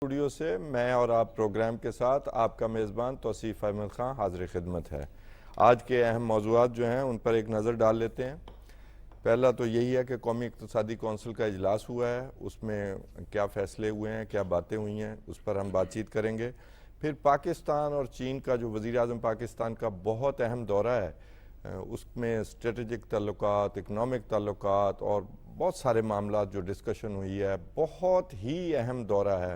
Studio سے میں اور آپ پروگرام کے ساتھ آپ کا میزبان توصیف احمد خان حاضر خدمت ہے۔ آج کے اہم موضوعات جو ہیں ان پر ایک نظر ڈال لیتے ہیں۔ پہلا تو یہی ہے کہ قومی اقتصادی کونسل کا اجلاس ہوا ہے، اس میں کیا فیصلے ہوئے ہیں، کیا باتیں ہوئی ہیں، اس پر ہم بات چیت کریں گے۔ پھر پاکستان اور چین کا جو وزیر اعظم پاکستان کا بہت اہم دورہ ہے، اس میں اسٹریٹجک تعلقات، اکنامک تعلقات اور بہت سارے معاملات جو ڈسکشن ہوئی ہے، بہت ہی اہم دورہ ہے۔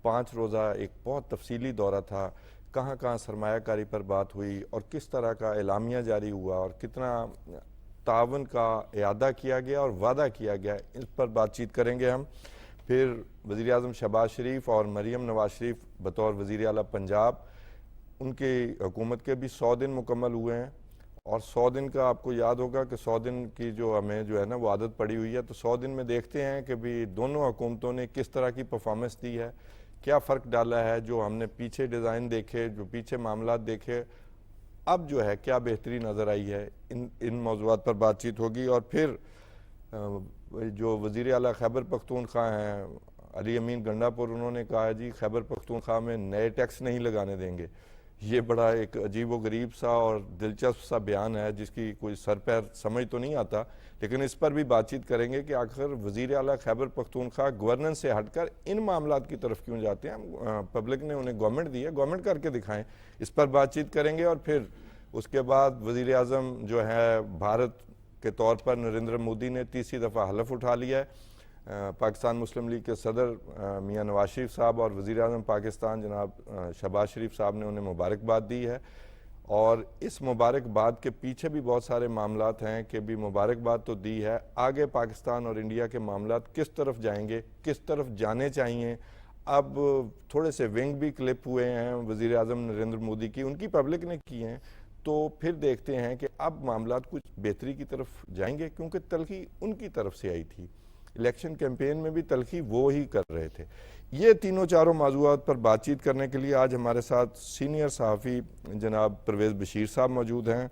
5 روزہ ایک بہت تفصیلی دورہ تھا، کہاں کہاں سرمایہ کاری پر بات ہوئی اور کس طرح کا اعلامیہ جاری ہوا اور کتنا تعاون کا اعادہ کیا گیا اور وعدہ کیا گیا، اس پر بات چیت کریں گے ہم۔ پھر وزیر اعظم شہباز شریف اور مریم نواز شریف بطور وزیر اعلیٰ پنجاب، ان کی حکومت کے بھی 100 دن مکمل ہوئے ہیں، اور 100 دن کا آپ کو یاد ہوگا کہ 100 دن کی جو ہمیں جو ہے نا وہ عادت پڑی ہوئی ہے، تو 100 دن میں دیکھتے ہیں کہ بھی دونوں حکومتوں نے کس طرح کی پرفارمنس دی ہے، کیا فرق ڈالا ہے، جو ہم نے پیچھے ڈیزائن دیکھے، جو پیچھے معاملات دیکھے، اب جو ہے کیا بہتری نظر آئی ہے، ان موضوعات پر بات چیت ہوگی۔ اور پھر جو وزیر اعلیٰ خیبر پختونخوا ہیں علی امین گنڈا پور، انہوں نے کہا ہے جی خیبر پختونخوا میں نئے ٹیکس نہیں لگانے دیں گے۔ یہ بڑا ایک عجیب و غریب سا اور دلچسپ سا بیان ہے جس کی کوئی سر پیر سمجھ تو نہیں آتا، لیکن اس پر بھی بات چیت کریں گے کہ آخر وزیر اعلیٰ خیبر پختونخوا گورننس سے ہٹ کر ان معاملات کی طرف کیوں جاتے ہیں۔ پبلک نے انہیں گورنمنٹ دی ہے، گورنمنٹ کر کے دکھائیں، اس پر بات چیت کریں گے۔ اور پھر اس کے بعد وزیر اعظم جو ہے بھارت کے طور پر نریندر مودی نے تیسری دفعہ حلف اٹھا لیا ہے۔ پاکستان مسلم لیگ کے صدر میاں نواز شریف صاحب اور وزیر اعظم پاکستان جناب شہباز شریف صاحب نے انہیں مبارکباد دی ہے، اور اس مبارکباد کے پیچھے بھی بہت سارے معاملات ہیں کہ بھی مبارکباد تو دی ہے، آگے پاکستان اور انڈیا کے معاملات کس طرف جائیں گے، کس طرف جانے چاہیے۔ اب تھوڑے سے ونگ بھی کلپ ہوئے ہیں وزیر اعظم نریندر مودی کی، ان کی پبلک نے کی ہیں، تو پھر دیکھتے ہیں کہ اب معاملات کچھ بہتری کی طرف جائیں گے، کیونکہ تلخی ان کی طرف سے آئی تھی، الیکشن کیمپین میں بھی تلخی وہ ہی کر رہے تھے۔ یہ تینوں چاروں موضوعات پر بات چیت کرنے کے لیے آج ہمارے ساتھ سینئر صحافی جناب پرویز بشیر صاحب موجود ہیں،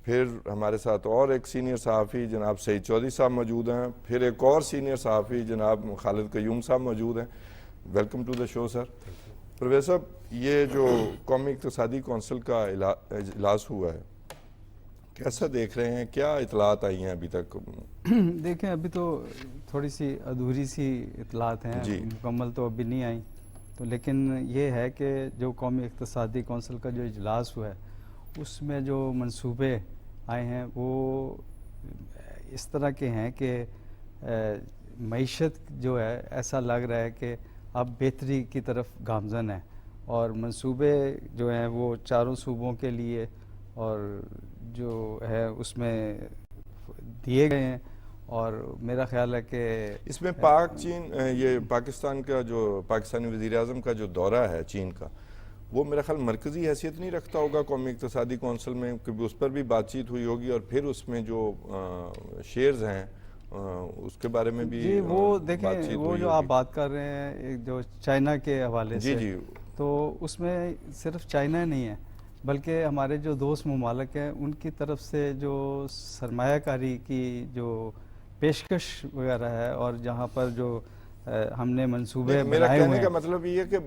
پھر ہمارے ساتھ اور ایک سینئر صحافی جناب سعید چودھری صاحب موجود ہیں، پھر ایک اور سینئر صحافی جناب خالد قیوم صاحب موجود ہیں۔ ویلکم ٹو دا شو سر۔ پرویز صاحب، یہ جو قومی اقتصادی کونسل کا اجلاس ہوا ہے، کیسا دیکھ رہے ہیں، کیا اطلاعات آئی ہیں ابھی تک؟ دیکھیں ابھی تو تھوڑی سی ادھوری سی اطلاعات ہیں، مکمل تو ابھی نہیں آئیں، تو لیکن یہ ہے کہ جو قومی اقتصادی کونسل کا جو اجلاس ہوا ہے اس میں جو منصوبے آئے ہیں وہ اس طرح کے ہیں کہ معیشت جو ہے ایسا لگ رہا ہے کہ اب بہتری کی طرف گامزن ہے، اور منصوبے جو ہیں وہ چاروں صوبوں کے لیے اور جو ہے اس میں دیے گئے ہیں، اور میرا خیال ہے کہ اس میں پاک چین، یہ پاکستان کا جو پاکستانی وزیر اعظم کا جو دورہ ہے چین کا، وہ میرا خیال مرکزی حیثیت نہیں رکھتا ہوگا قومی اقتصادی کونسل میں، کیونکہ اس پر بھی بات چیت ہوئی ہوگی، اور پھر اس میں جو شیئرز ہیں اس کے بارے میں بھی جی وہ دیکھیں، وہ جو آپ بات کر رہے ہیں جو چائنا کے حوالے سے، تو اس میں صرف چائنا نہیں ہے بلکہ ہمارے جو دوست ممالک ہیں ان کی طرف سے جو سرمایہ کاری کی جو پیشکش وغیرہ ہے، اور جہاں پر جو ہم نے منصوبے بنائے ہوئے ہیں، میرا کہنے کا مطلب یہ ہے کہ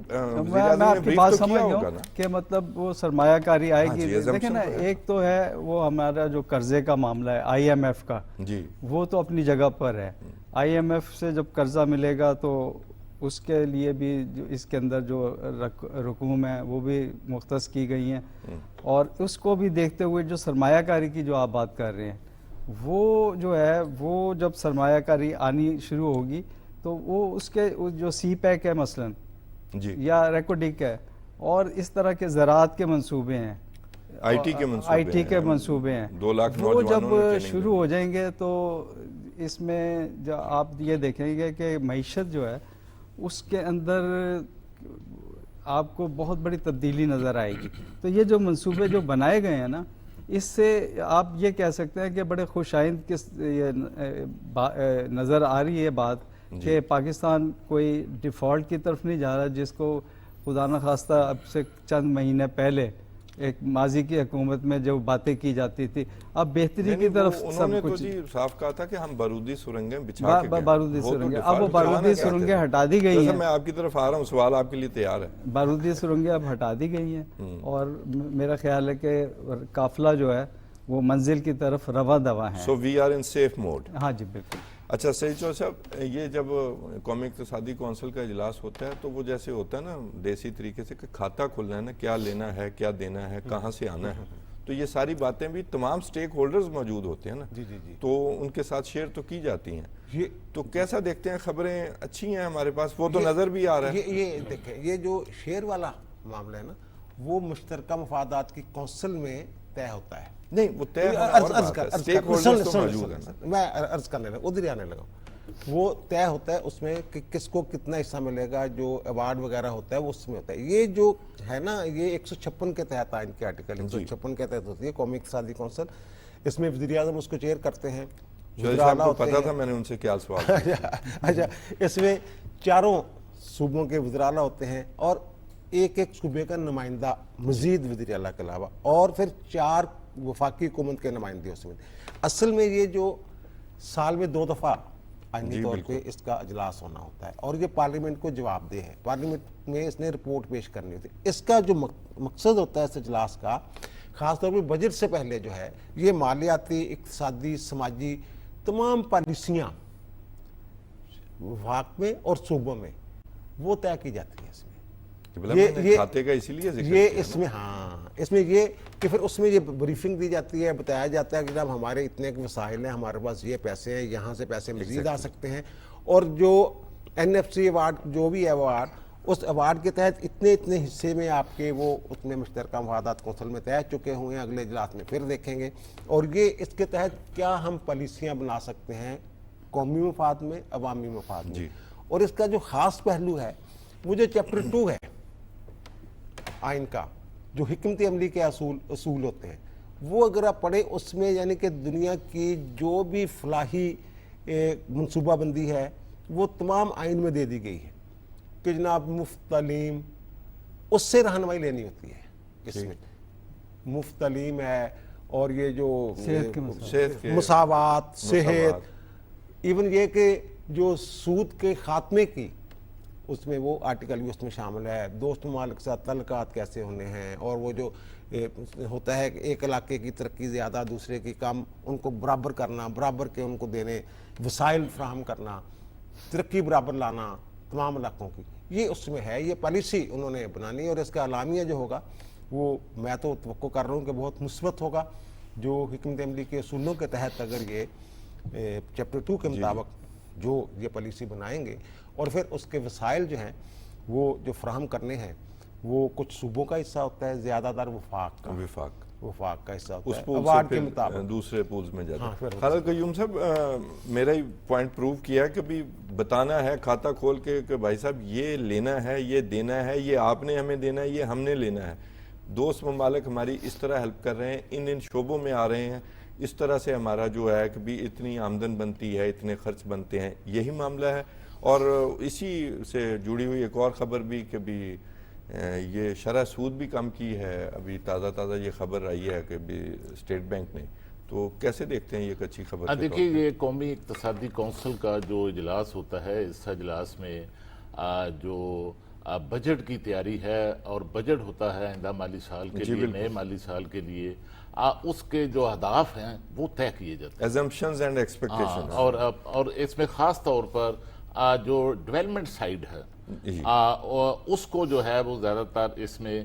میں آپ کی بات سمجھ گیا ہوں کہ مطلب وہ سرمایہ کاری آئے گی۔ دیکھیں نا، ایک تو ہے وہ ہمارا جو قرضے کا معاملہ ہے آئی ایم ایف کا، وہ تو اپنی جگہ پر ہے۔ آئی ایم ایف سے جب قرضہ ملے گا تو اس کے لیے بھی جو اس کے اندر جو رقوم ہیں وہ بھی مختص کی گئی ہیں، اور اس کو بھی دیکھتے ہوئے جو سرمایہ کاری کی جو آپ بات کر رہے ہیں، وہ جو ہے وہ جب سرمایہ کاری آنی شروع ہوگی تو وہ اس کے جو سی پیک ہے مثلاً یا ریکوڈک ہے، اور اس طرح کے زراعت کے منصوبے ہیں، آئی ٹی کے منصوبے ہیں، وہ جب شروع ہو جائیں گے تو اس میں جو آپ یہ دیکھیں گے کہ معیشت جو ہے اس کے اندر آپ کو بہت بڑی تبدیلی نظر آئے گی۔ تو یہ جو منصوبے جو بنائے گئے ہیں نا، اس سے آپ یہ کہہ سکتے ہیں کہ بڑے خوش آئند نظر آ رہی ہے بات کہ پاکستان کوئی ڈیفالٹ کی طرف نہیں جا رہا، جس کو خدا نخواستہ اب سے چند مہینے پہلے ایک ماضی کی حکومت میں جو باتیں کی جاتی تھی اب بہتری کی طرف انہوں نے تو جی صاف کہا تھا کہ ہم بارودی سرنگیں بچھا کے بارودی سرنگیں اب وہ بارودی سرنگیں ہٹا دی گئی ہیں. میں آپ کی طرف آ رہا ہوں, سوال آپ کے لیے تیار ہے. بارودی سرنگیں اب ہٹا دی گئی ہیں اور میرا خیال ہے کہ قافلہ جو ہے وہ منزل کی طرف رواں دواں ہے. So we are in safe mode. ہاں جی بالکل. اچھا سعید چودھری صاحب, یہ جب قومی اقتصادی کونسل کا اجلاس ہوتا ہے تو وہ جیسے ہوتا ہے نا دیسی طریقے سے کہ کھاتا کھلنا ہے نا, کیا لینا ہے, کیا دینا ہے, کہاں سے آنا ہے, تو یہ ساری باتیں بھی تمام سٹیک ہولڈرز موجود ہوتے ہیں نا, تو ان کے ساتھ شیئر تو کی جاتی ہیں. تو کیسا دیکھتے ہیں, خبریں اچھی ہیں ہمارے پاس, وہ تو نظر بھی آ رہا ہے. یہ دیکھیں, یہ جو شیئر والا معاملہ ہے نا وہ مشترکہ مفادات کی کونسل میں طے ہوتا ہے. نہیں وہ طے میں عرض کرنے لگا, ادھر آنے لگا. وہ طے ہوتا ہے اس میں کہ کس کو کتنا حصہ ملے گا, جو ایوارڈ وغیرہ ہوتا ہے وہ اس میں ہوتا ہے. یہ جو ہے نا یہ 156 کے تحت آئین کے آرٹیکل 156 کے تحت ہوتی ہے قومی اقتصادی کونسل. اس میں وزیر اعظم اس کو چیئر کرتے ہیں. پتا تھا, میں نے ان سے کیا سوال. اچھا, اس میں چاروں صوبوں کے وزراء اعلیٰ ہوتے ہیں اور ایک صوبے کا نمائندہ مزید وزیر اعلیٰ کے علاوہ, اور پھر 4 وفاقی حکومت کے نمائندے اس میں. اصل میں یہ جو سال میں 2 دفعہ آئینی طور پہ اس کا اجلاس ہونا ہوتا ہے اور یہ پارلیمنٹ کو جواب دہ ہے. پارلیمنٹ میں اس نے رپورٹ پیش کرنی ہوتی ہے. اس کا جو مقصد ہوتا ہے اس اجلاس کا, خاص طور پہ بجٹ سے پہلے جو ہے, یہ مالیاتی, اقتصادی, سماجی تمام پالیسیاں وفاق میں اور صوبوں میں وہ طے کی جاتی ہیں. اس میں کھاتے کا اسی لیے ذکر یہ اس میں, ہاں اس میں یہ کہ پھر اس میں یہ بریفنگ دی جاتی ہے, بتایا جاتا ہے کہ جب ہمارے اتنے وسائل ہیں, ہمارے پاس یہ پیسے ہیں, یہاں سے پیسے مزید آ سکتے ہیں, اور جو NFC ایوارڈ جو بھی ہے ایوارڈ, اس ایوارڈ کے تحت اتنے حصے میں آپ کے وہ اتنے مشترکہ مفادات کونسل میں طے چکے ہوئے ہیں. اگلے اجلاس میں پھر دیکھیں گے, اور یہ اس کے تحت کیا ہم پالیسیاں بنا سکتے ہیں قومی مفاد میں, عوامی مفاد میں. اور اس کا جو خاص پہلو ہے وہ جو چیپٹر 2 ہے آئین کا, جو حکمت عملی کے اصول ہوتے ہیں, وہ اگر آپ پڑھیں اس میں یعنی کہ دنیا کی جو بھی فلاحی منصوبہ بندی ہے وہ تمام آئین میں دے دی گئی ہے کہ جناب مفت تعلیم, اس سے رہنمائی لینی ہوتی ہے. اس میں مفت تعلیم ہے, اور یہ جو مساوات, صحت, ایون یہ کہ جو سود کے خاتمے کی اس میں وہ آرٹیکل بھی اس میں شامل ہے. دوست ممالک کے ساتھ تعلقات کیسے ہونے ہیں, اور وہ جو ہوتا ہے کہ ایک علاقے کی ترقی زیادہ دوسرے کی کم, ان کو برابر کرنا, برابر کے ان کو دینے, وسائل فراہم کرنا, ترقی برابر لانا تمام علاقوں کی, یہ اس میں ہے. یہ پالیسی انہوں نے بنانی ہے, اور اس کا اعلامیہ جو ہوگا وہ میں تو توقع کر رہا ہوں کہ بہت مثبت ہوگا. جو حکمت عملی کے اصولوں کے تحت اگر یہ چیپٹر 2 کے مطابق جو یہ پالیسی بنائیں گے, اور پھر اس کے وسائل جو ہیں وہ جو فراہم کرنے ہیں وہ کچھ صوبوں کا حصہ ہوتا ہے, زیادہ تر وفاق کا حصہ ہوتا ہے, ایوارڈ کے مطابق دوسرے پولز میں جاتا ہے. خالد قیوم صاحب, میرا ہی پوائنٹ پروو کیا کہ بھی بتانا ہے کھاتا کھول کے کہ بھائی صاحب یہ لینا ہے, یہ دینا ہے, یہ آپ نے ہمیں دینا ہے, یہ ہم نے لینا ہے. دوست ممالک ہماری اس طرح ہیلپ کر رہے ہیں, ان شعبوں میں آ رہے ہیں, اس طرح سے ہمارا جو ہے کہ بھی اتنی آمدن بنتی ہے, اتنے خرچ بنتے ہیں, یہی معاملہ ہے. اور اسی سے جڑی ہوئی ایک اور خبر بھی کہ بھی یہ شرح سود بھی کم کی ہے. ابھی تازہ یہ خبر آئی ہے کہ بھی اسٹیٹ بینک نے, تو کیسے دیکھتے ہیں یہ ایک اچھی خبر؟ دیکھیے, یہ قومی اقتصادی کونسل کا جو اجلاس ہوتا ہے, اس اجلاس میں جو بجٹ کی تیاری ہے, اور بجٹ ہوتا ہے آئندہ مالی سال کے لیے, نئے مالی سال کے لیے, اس کے جو اہداف ہیں وہ طے کیے جاتے ہیں, ایزمپشنز اینڈ ایکسپیکٹیشنز. اور اس میں خاص طور پر جو ڈیولپمنٹ سائیڈ ہے اس کو جو ہے وہ زیادہ تر اس میں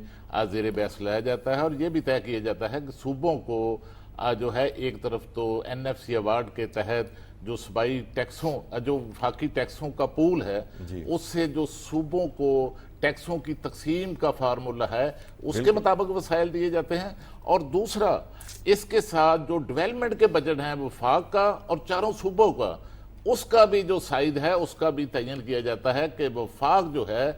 زیر بحث لایا جاتا ہے. اور یہ بھی طے کیا جاتا ہے کہ صوبوں کو جو ہے ایک طرف تو NFC ایوارڈ کے تحت جو صوبائی ٹیکسوں, جو وفاقی ٹیکسوں کا پول ہے, اس سے جو صوبوں کو ٹیکسوں کی تقسیم کا فارمولا ہے اس کے مطابق وسائل دیے جاتے ہیں. اور دوسرا اس کے ساتھ جو ڈیولپمنٹ کے بجٹ ہیں وفاق کا اور چاروں صوبوں کا, اس کا بھی جو سائز ہے اس کا بھی تعین کیا جاتا ہے کہ وفاق جو ہے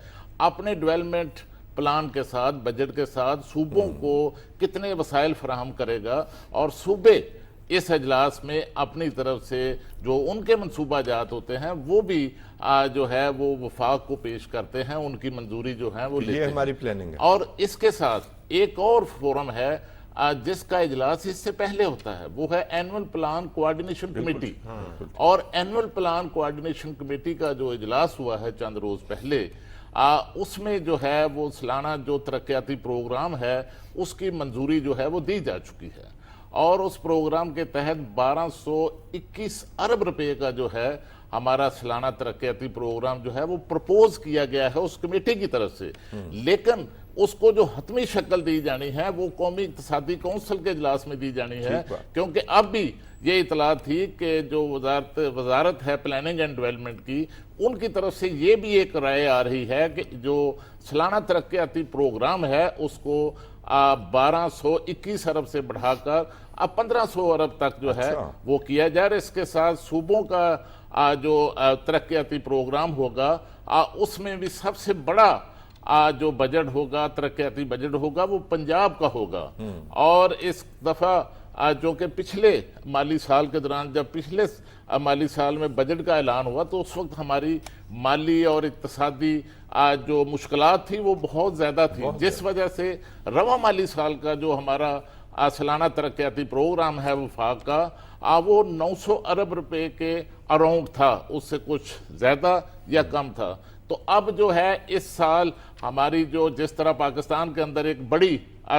اپنے ڈیولپمنٹ پلان کے ساتھ, بجٹ کے ساتھ صوبوں کو کتنے وسائل فراہم کرے گا. اور صوبے اس اجلاس میں اپنی طرف سے جو ان کے منصوبہ جات ہوتے ہیں وہ بھی جو ہے وہ وفاق کو پیش کرتے ہیں, ان کی منظوری جو ہے وہ لیتے ہیں. یہ ہماری پلاننگ ہے. اور اس کے ساتھ ایک اور فورم ہے جس کا اجلاس اس سے پہلے ہوتا ہے، وہ ہے اینول پلان کوارڈینیشن کمیٹی، اور اینول پلان کوارڈینیشن کمیٹی کا جو اجلاس ہوا ہے چند روز پہلے، اس میں جو ہے وہ سالانہ جو ترقیاتی پروگرام ہے اس کی منظوری جو ہے وہ دی جا چکی ہے، اور اس پروگرام کے تحت 1221 ارب روپے کا جو ہے ہمارا سالانہ ترقیاتی پروگرام جو ہے وہ پرپوز کیا گیا ہے اس کمیٹی کی طرف سے، لیکن اس کو جو حتمی شکل دی جانی ہے وہ قومی اقتصادی کونسل کے اجلاس میں دی جانی ہے، کیونکہ اب بھی یہ اطلاع تھی کہ جو وزارت ہے پلاننگ اینڈ ڈیولپمنٹ کی، ان کی طرف سے یہ بھی ایک رائے آ رہی ہے کہ جو سالانہ ترقیاتی پروگرام ہے اس کو 1221 ارب سے بڑھا کر اب 1500 ارب تک جو ہے وہ کیا جائے، اور اس کے ساتھ صوبوں کا جو ترقیاتی پروگرام ہوگا اس میں بھی سب سے بڑا جو بجٹ ہوگا، ترقیاتی بجٹ ہوگا، وہ پنجاب کا ہوگا، اور اس دفعہ جو کہ پچھلے مالی سال کے دوران جب پچھلے مالی سال میں بجٹ کا اعلان ہوا تو اس وقت ہماری مالی اور اقتصادی جو مشکلات تھی وہ بہت زیادہ تھی، جس وجہ سے رواں مالی سال کا جو ہمارا سالانہ ترقیاتی پروگرام ہے وفاق کا، وہ 900 ارب روپے کے اراؤنڈ تھا، اس سے کچھ زیادہ یا کم تھا۔ تو اب جو ہے اس سال ہماری جو جس طرح پاکستان کے اندر ایک بڑی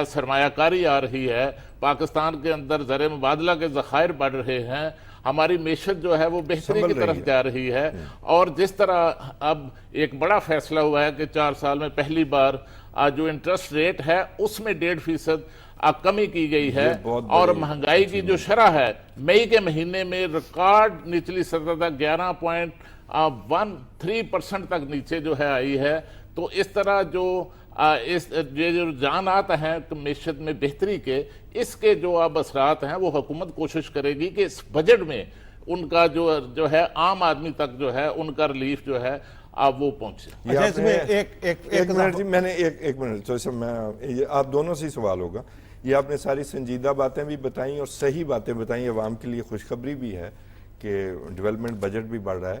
سرمایہ کاری آ رہی ہے، پاکستان کے اندر زر مبادلہ کے ذخائر بڑھ رہے ہیں، ہماری معیشت جو ہے وہ بہتری کی طرف جا رہی ہے، اور جس طرح اب ایک بڑا فیصلہ ہوا ہے کہ 4 سال میں پہلی بار جو انٹرسٹ ریٹ ہے اس میں 1.5% کمی کی گئی ہے، اور مہنگائی کی جو شرح ہے مئی کے مہینے میں ریکارڈ نچلی سطح تک 11.13% تک نیچے جو ہے آئی ہے۔ تو اس طرح جو رجحانات ہیں معیشت میں بہتری کے، اس کے جو اب اثرات ہیں وہ حکومت کوشش کرے گی کہ اس بجٹ میں ان کا جو ہے عام آدمی تک جو ہے ان کا ریلیف جو ہے اب وہ پہنچے۔ ایک منٹ جی، میں نے ایک منٹ تو میں آپ دونوں سے سوال ہوگا، یہ آپ نے ساری سنجیدہ باتیں بھی بتائیں اور صحیح باتیں بتائیں، عوام کے لیے خوشخبری بھی ہے کہ ڈیولپمنٹ بجٹ بھی بڑھ رہا ہے،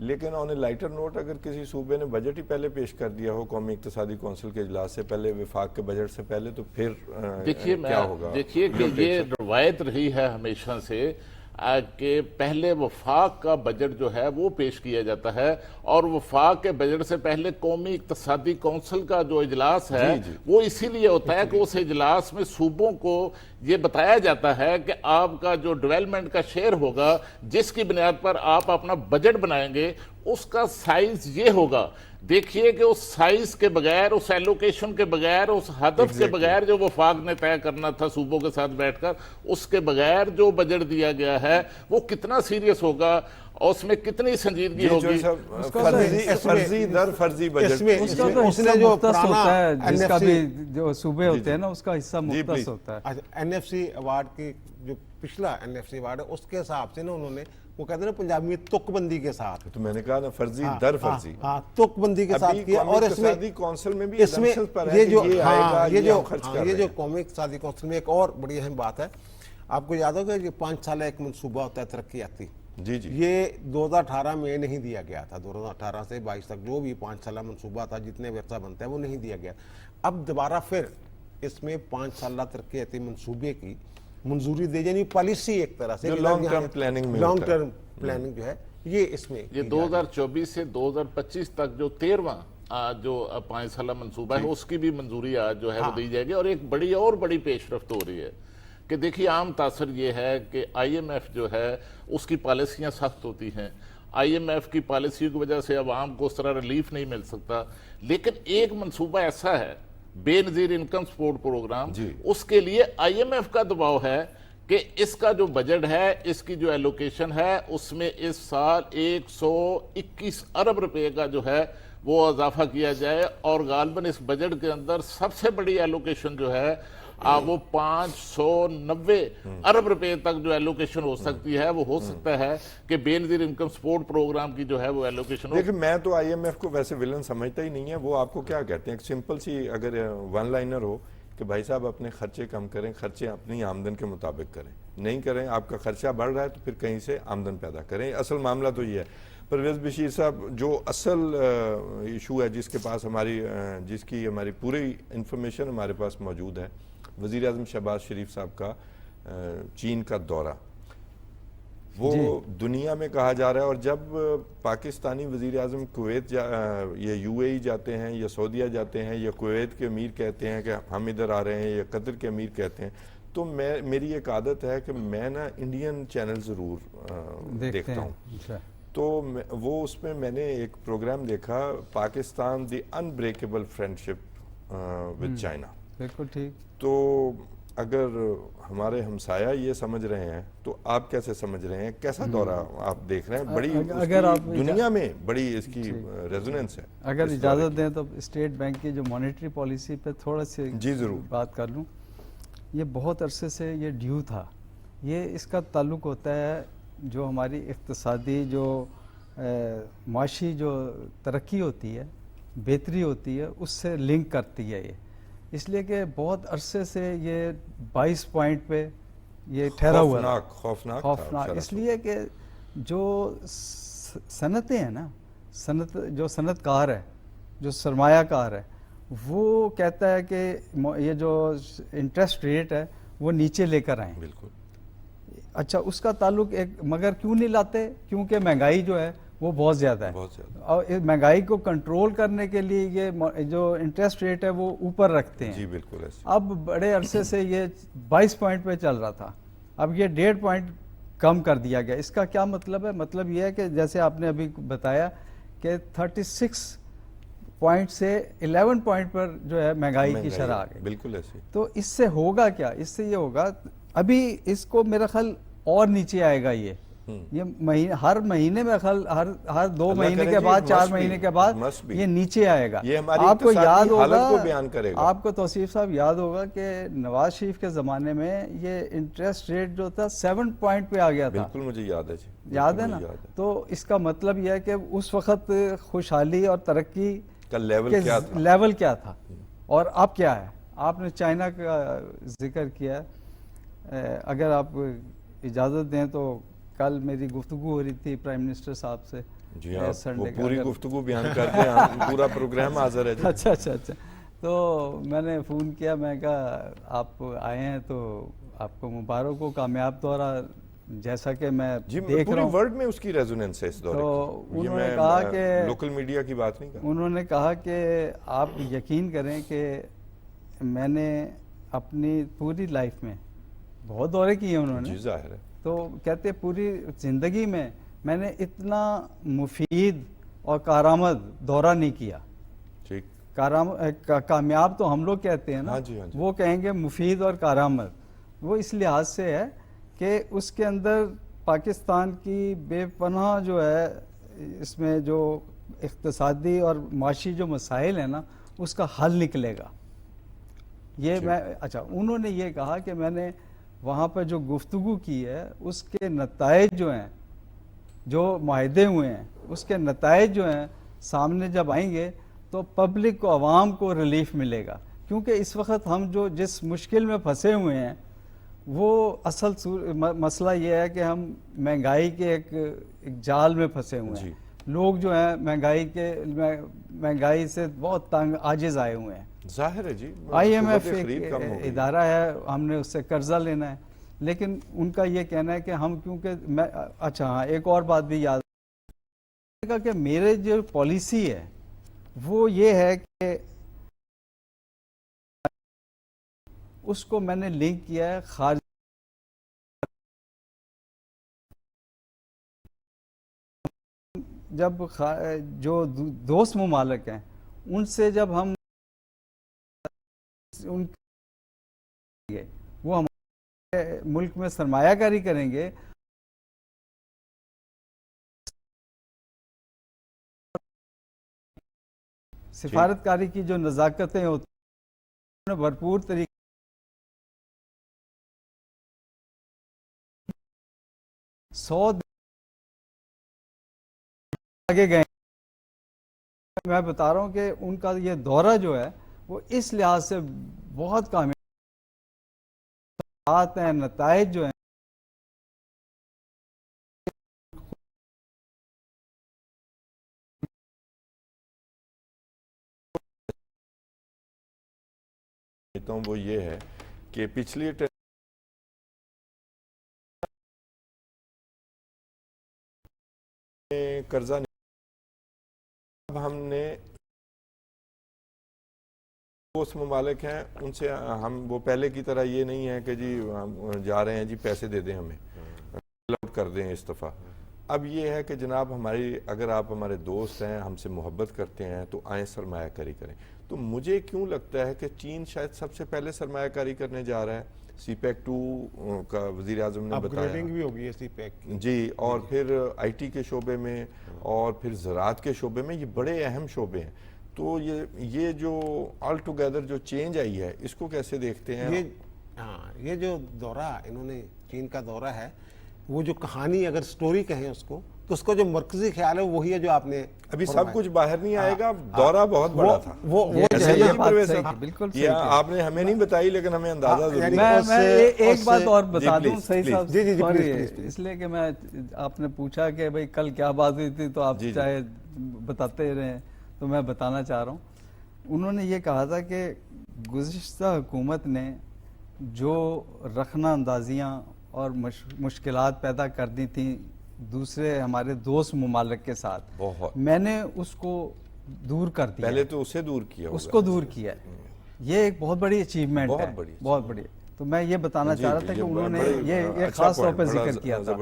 لیکن آن اے لائٹر نوٹ اگر کسی صوبے نے بجٹ ہی پہلے پیش کر دیا ہو قومی اقتصادی کونسل کے اجلاس سے پہلے، وفاق کے بجٹ سے پہلے، تو پھر کیا ہوگا؟ دیکھیے کہ یہ روایت رہی ہے ہمیشہ سے کہ پہلے وفاق کا بجٹ جو ہے وہ پیش کیا جاتا ہے، اور وفاق کے بجٹ سے پہلے قومی اقتصادی کونسل کا جو اجلاس ہے وہ اسی لیے ہوتا ہے کہ اس اجلاس میں صوبوں کو یہ بتایا جاتا ہے کہ آپ کا جو ڈیولپمنٹ کا شیئر ہوگا جس کی بنیاد پر آپ اپنا بجٹ بنائیں گے اس کا سائز یہ ہوگا۔ دیکھیے کہ اس سائز کے بغیر، اس ایلوکیشن کے بغیر، اس ہدف کے بغیر جو وفاق نے طے کرنا تھا صوبوں کے ساتھ بیٹھ کر، اس کے بغیر جو بجٹ دیا گیا ہے وہ کتنا سیریس ہوگا اور اس میں کتنی سنجیدگی ہوگی۔ فرضی در فرضی بجٹ اس کا تو حصہ مختص ہوتا ہے، جس کا بھی جو صوبے ہوتے ہیں نا اس کا حصہ مختص ہوتا ہے۔ این ایف سی ایوارڈ کی جو پچھلا این ایف سی ایوارڈ ہے اس کے حساب سے نا انہوں نے وہ کہتے ہیں نا پنجاب میں تک بندی کے ساتھ، تو میں نے کہا نا فرضی در فرضی، تک بندی کے ساتھ کیا، اور اس میں کونسل میں بھی یہ جو قومی اقتصادی کونسل میں ایک اور بڑی اہم بات ہے، آپ کو یاد ہوگا یہ 5 سالہ ایک منصوبہ ہوتا ہے ترقیاتی، یہ 2018 میں نہیں دیا گیا تھا، 2018 سے 22 تک جو بھی 5 سالہ منصوبہ تھا جتنے ورثہ بنتا ہے وہ نہیں دیا گیا۔ اب دوبارہ پھر اس میں 5 سالہ ترقیاتی منصوبے کی منظوری دے جانی، پالیسی ایک طرح سے لانگ ٹرم پلاننگ جو ہے یہ اس میں یہ 2024 سے 2025 تک جو 13واں جو 5 سالہ منصوبہ ہے اس کی بھی منظوری آج جو ہے وہ دی جائے گی، اور ایک بڑی پیش رفت ہو رہی ہے کہ دیکھیے عام تاثر یہ ہے کہ آئی ایم ایف جو ہے اس کی پالیسیاں سخت ہوتی ہیں، آئی ایم ایف کی پالیسیوں کی وجہ سے عوام کو اس طرح ریلیف نہیں مل سکتا، لیکن ایک منصوبہ ایسا ہے بے نظیر انکم سپورٹ پروگرام، اس کے لیے آئی ایم ایف کا دباؤ ہے کہ اس کا جو بجٹ ہے، اس کی جو ایلوکیشن ہے، اس میں اس سال 121 ارب روپے کا جو ہے وہ اضافہ کیا جائے، اور غالباً اس بجٹ کے اندر سب سے بڑی ایلوکیشن جو ہے وہ 590 ارب روپے تک جو ایلوکیشن ہو سکتی ہے، وہ ہو سکتا ہے کہ بے نظیر انکم سپورٹ پروگرام کی جو ہے وہ ایلوکیشن ہو۔ دیکھیں میں تو آئی ایم ایف کو ویسے ولن سمجھتا ہی نہیں ہے، وہ آپ کو کیا کہتے ہیں، ایک سمپل سی اگر ون لائنر ہو کہ بھائی صاحب اپنے خرچے کم کریں، خرچے اپنی آمدن کے مطابق کریں، نہیں کریں، آپ کا خرچہ بڑھ رہا ہے تو پھر کہیں سے آمدن پیدا کریں، اصل معاملہ تو یہ ہے۔ پرویز بشیر صاحب، جو اصل ایشو ہے جس کے پاس جس کی ہماری پوری انفارمیشن ہمارے پاس موجود ہے، وزیر اعظم شہباز شریف صاحب کا چین کا دورہ، وہ دنیا میں کہا جا رہا ہے، اور جب پاکستانی وزیر اعظم کویت یا یو اے ای جاتے ہیں یا سعودیہ جاتے ہیں یا کویت کے امیر کہتے ہیں کہ ہم ادھر آ رہے ہیں یا قطر کے امیر کہتے ہیں، تو میری ایک عادت ہے کہ میں نا انڈین چینل ضرور دیکھتا ہوں. تو وہ اس میں نے ایک پروگرام دیکھا، پاکستان دی انبریکیبل فرینڈشپ ود چائنا. بالکل ٹھیک. تو اگر ہمارے ہمسایہ یہ سمجھ رہے ہیں تو آپ کیسے سمجھ رہے ہیں؟ کیسا دورہ آپ دیکھ رہے ہیں؟ بڑی دنیا میں بڑی اس کی ریزوننس ہے. اگر اجازت دیں تو اسٹیٹ بینک کی جو مانیٹری پالیسی پہ تھوڑا سی ضرور بات کر لوں. یہ بہت عرصے سے یہ ڈیو تھا. یہ اس کا تعلق ہوتا ہے جو ہماری اقتصادی جو معاشی جو ترقی ہوتی ہے، بہتری ہوتی ہے، اس سے لنک کرتی ہے یہ. اس لیے کہ بہت عرصے سے یہ 22 پوائنٹ پہ یہ ٹھہرا ہوا ہے. خوفناک اس لیے کہ جو صنعتیں ہیں نا، جو صنعت کار ہے، جو سرمایہ کار ہے، وہ کہتا ہے کہ یہ جو انٹرسٹ ریٹ ہے وہ نیچے لے کر آئیں. بالکل. اچھا، اس کا تعلق مگر کیوں نہیں لاتے؟ کیونکہ مہنگائی جو ہے وہ بہت زیادہ ہے، اور مہنگائی کو کنٹرول کرنے کے لیے یہ جو انٹرسٹ ریٹ ہے وہ اوپر رکھتے ہیں. جی بالکل. اب بڑے عرصے سے یہ 22 پوائنٹ پہ چل رہا تھا، اب یہ 1.5 پوائنٹ کم کر دیا گیا. اس کا کیا مطلب ہے؟ مطلب یہ ہے کہ جیسے آپ نے ابھی بتایا کہ 36 پوائنٹ سے 11 پوائنٹ پر جو ہے مہنگائی کی شرح آ گئی. بالکل ایسے. تو اس سے ہوگا کیا؟ اس سے یہ ہوگا، ابھی اس کو میرا خیال اور نیچے آئے گا. یہ ہر مہینے میں ہر 2 مہینے کے بعد، 4 مہینے کے بعد یہ نیچے آئے گا. آپ کو یاد ہوگا، آپ کو توصیف صاحب یاد ہوگا کہ نواز شریف کے زمانے میں یہ انٹرسٹ ریٹ جو تھا 7 پوائنٹ پہ آ گیا تھا. بالکل مجھے یاد ہے جی. یاد ہے نا؟ تو اس کا مطلب یہ ہے کہ اس وقت خوشحالی اور ترقی کا لیول کیا تھا اور اب کیا ہے. آپ نے چائنا کا ذکر کیا. اگر آپ اجازت دیں تو کل میری گفتگو ہو رہی تھی پرائم منسٹر صاحب سے. جی ہاں، وہ پوری گفتگو بیان کرتے ہیں، پورا پروگرام حاضر ہے. اچھا. تو میں نے فون کیا، میں کہا آپ آئے ہیں تو آپ کو مبارک ہو، کامیاب دورہ جیسا کہ میں دیکھ رہا ہوں. پوری ورلڈ میں اس کی ریزوننس ہے اس دورے کی. تو انہوں نے کہا کہ لوکل میڈیا کی بات نہیں کر، انہوں نے کہا کہ آپ یقین کریں کہ میں نے اپنی پوری لائف میں بہت دورے کیے انہوں نے. جی ظاہر ہے. تو کہتے پوری زندگی میں نے اتنا مفید اور کارآمد دورہ نہیں کیا. ٹھیک. کامیاب تو ہم لوگ کہتے ہیں نا، وہ کہیں گے مفید اور کارآمد. وہ اس لحاظ سے ہے کہ اس کے اندر پاکستان کی بے پناہ جو ہے، اس میں جو اقتصادی اور معاشی جو مسائل ہیں نا، اس کا حل نکلے گا. یہ میں اچھا، انہوں نے یہ کہا کہ میں نے وہاں پہ جو گفتگو کی ہے اس کے نتائج جو ہیں، جو معاہدے ہوئے ہیں، اس کے نتائج جو ہیں سامنے جب آئیں گے تو پبلک کو، عوام کو ریلیف ملے گا. کیونکہ اس وقت ہم جو جس مشکل میں پھنسے ہوئے ہیں، وہ اصل مسئلہ یہ ہے کہ ہم مہنگائی کے ایک جال میں پھنسے ہوئے ہیں. لوگ جو ہیں مہنگائی سے بہت تنگ عاجز آئے ہوئے ہیں. ظاہر ہے جی. IMF ایک ادارہ ہے، ہم نے اس سے قرضہ لینا ہے، لیکن ان کا یہ کہنا ہے کہ ہم کیونکہ اچھا ہاں، ایک اور بات بھی یاد رکھیے گا کہ میرے جو پالیسی ہے وہ یہ ہے کہ اس کو میں نے لنک کیا ہے خارج جب جو دوست ممالک ہیں ان سے جب ہم وہ ہمارے ملک میں سرمایہ کاری کریں گے، سفارت کاری کی جو نزاکتیں ہوتی ہیں بھرپور طریقے آگے گئے. میں بتا رہا ہوں کہ ان کا یہ دورہ جو ہے وہ اس لحاظ سے بہت کامیاب ہیں، نتائج جو ہیں سمجھتا ہوں وہ یہ ہے کہ پچھلی قرضہ اب ہم نے دوست ممالک ہیں ان سے ہم وہ پہلے کی طرح یہ نہیں ہے کہ جی ہم جا رہے ہیں جی پیسے دے دیں ہمیں آؤٹ کر دیں اس دفعہ. اب یہ ہے کہ جناب ہماری اگر آپ ہمارے دوست ہیں ہم سے محبت کرتے ہیں تو آئیں سرمایہ کاری کریں. تو مجھے کیوں لگتا ہے کہ چین شاید سب سے پہلے سرمایہ کاری کرنے جا رہا ہے. سی پیک 2 کا وزیر اعظم نے بتایا اپگریڈنگ بھی ہوگی ہے سی پیک کی جی, اور پھر آئی ٹی کے شعبے میں اور پھر زراعت کے شعبے میں, یہ بڑے اہم شعبے ہیں. تو یہ جو آل ٹوگیدر جو چینج آئی ہے اس کو کیسے دیکھتے ہیں؟ یہ جو دورہ انہوں نے چین کا دورہ ہے, وہ جو کہانی اگر سٹوری کہیں اس کو, تو اس کا جو مرکزی خیال ہے وہی ہے جو آپ نے ابھی سب کچھ باہر نہیں آئے گا. دورہ بہت بڑا تھا, یہ آپ نے ہمیں نہیں بتائی لیکن ہمیں اندازہ ضرور. میں ایک بات اور بتا دوں صحیح صاحب, اس لیے کہ میں آپ نے پوچھا کہ بھئی کل کیا بات ہوئی تھی تو آپ چاہے بتاتے رہے, تو میں بتانا چاہ رہا ہوں. انہوں نے یہ کہا تھا کہ گزشتہ حکومت نے جو رخنہ اندازیاں اور مشکلات پیدا کر دی تھیں دوسرے ہمارے دوست ممالک کے ساتھ, میں نے اس کو دور کر دیا. پہلے تو اسے دور کیا, اس کو دور کیا. یہ ایک بہت بڑی اچیومنٹ ہے, بہت بڑی. تو میں یہ بتانا چاہ رہا تھا کہ انہوں نے یہ خاص طور پر ذکر کیا تھا.